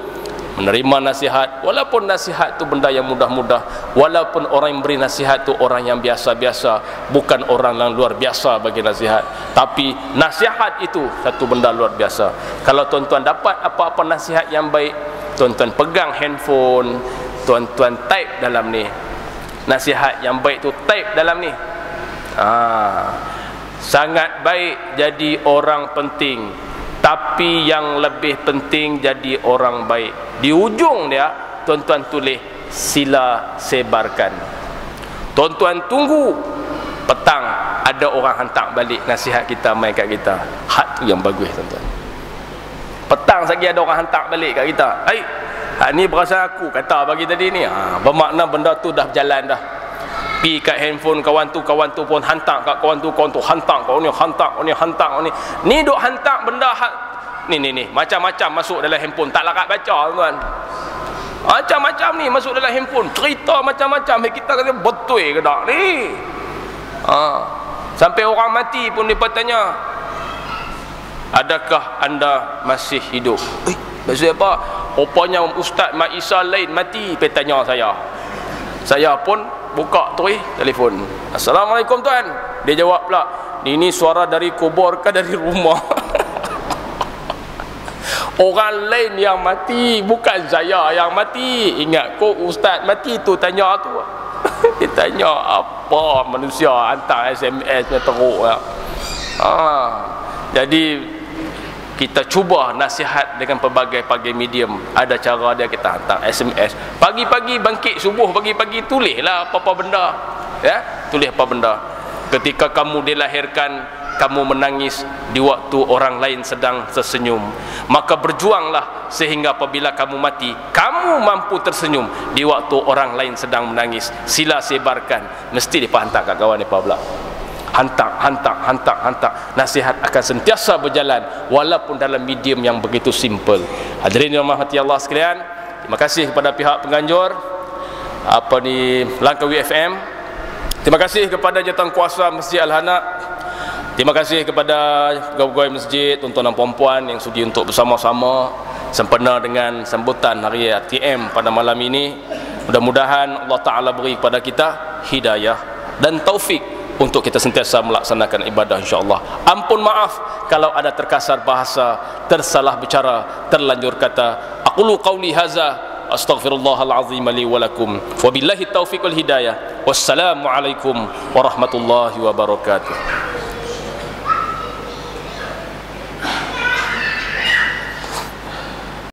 Speaker 1: menerima nasihat, walaupun nasihat tu benda yang mudah-mudah, walaupun orang yang beri nasihat tu orang yang biasa-biasa, bukan orang yang luar biasa bagi nasihat, tapi nasihat itu satu benda luar biasa. Kalau tuan-tuan dapat apa-apa nasihat yang baik, tuan-tuan pegang handphone, tuan-tuan type dalam ni nasihat yang baik tu, type dalam ni. Sangat baik jadi orang penting, tapi yang lebih penting jadi orang baik. Di ujung dia tuan-tuan tulis sila sebarkan. Tuan-tuan tunggu petang ada orang hantar balik nasihat kita mai kat kita. Hak tu yang bagus tuan-tuan. Petang lagi ada orang hantar balik kat kita. Hak ni berasa aku kata bagi tadi ni. Bermakna benda tu dah berjalan dah. pi kat handphone kawan tu pun hantar kat kawan tu hantar kau ni, hantar kau ni. Ni duk hantar benda ni macam-macam masuk dalam handphone, tak larat baca tuan. Macam-macam ni masuk dalam handphone, cerita macam-macam. Kita kata betul ke tak ni? Sampai orang mati pun dia tanya, adakah anda masih hidup? Maksud apa? Rupanya Ustaz Mak Isa lain mati, pergi tanya saya. Saya pun buka telefon. Assalamualaikum tuan. Dia jawab pula, ini suara dari kubur ke dari rumah? Orang lain yang mati, bukan saya yang mati. Ingat kok Ustaz mati tu tanya tu. Dia tanya apa manusia hantar SMS nya teruk ya. Jadi kita cuba nasihat dengan pelbagai medium. Ada cara dia, kita hantar SMS. Pagi-pagi bangkit subuh, pagi-pagi tulislah apa-apa benda. Ya, tulis apa benda. Ketika kamu dilahirkan, kamu menangis di waktu orang lain sedang tersenyum. Maka berjuanglah sehingga apabila kamu mati, kamu mampu tersenyum di waktu orang lain sedang menangis. Sila sebarkan. Mesti dia hantar kat kawan dia pula. Hantar. Nasihat akan sentiasa berjalan walaupun dalam medium yang begitu simple. Hadirin yang dirahmati Allah sekalian, terima kasih kepada pihak penganjur Langkawi FM. Terima kasih kepada Jawatankuasa Masjid Al-Hana. Terima kasih kepada pegawai masjid, tuan-tuan dan puan-puan yang sudi untuk bersama-sama sempena dengan sambutan hari ATM pada malam ini. Mudah-mudahan Allah Ta'ala beri kepada kita hidayah dan taufik untuk kita sentiasa melaksanakan ibadah, insya-Allah. Ampun maaf kalau ada terkasar bahasa, tersalah bicara, terlanjur kata. Aqulu qauli hadza astaghfirullahal azim li wa lakum. Wabillahi taufiq wal hidayah. Wassalamu alaikum warahmatullahi wabarakatuh.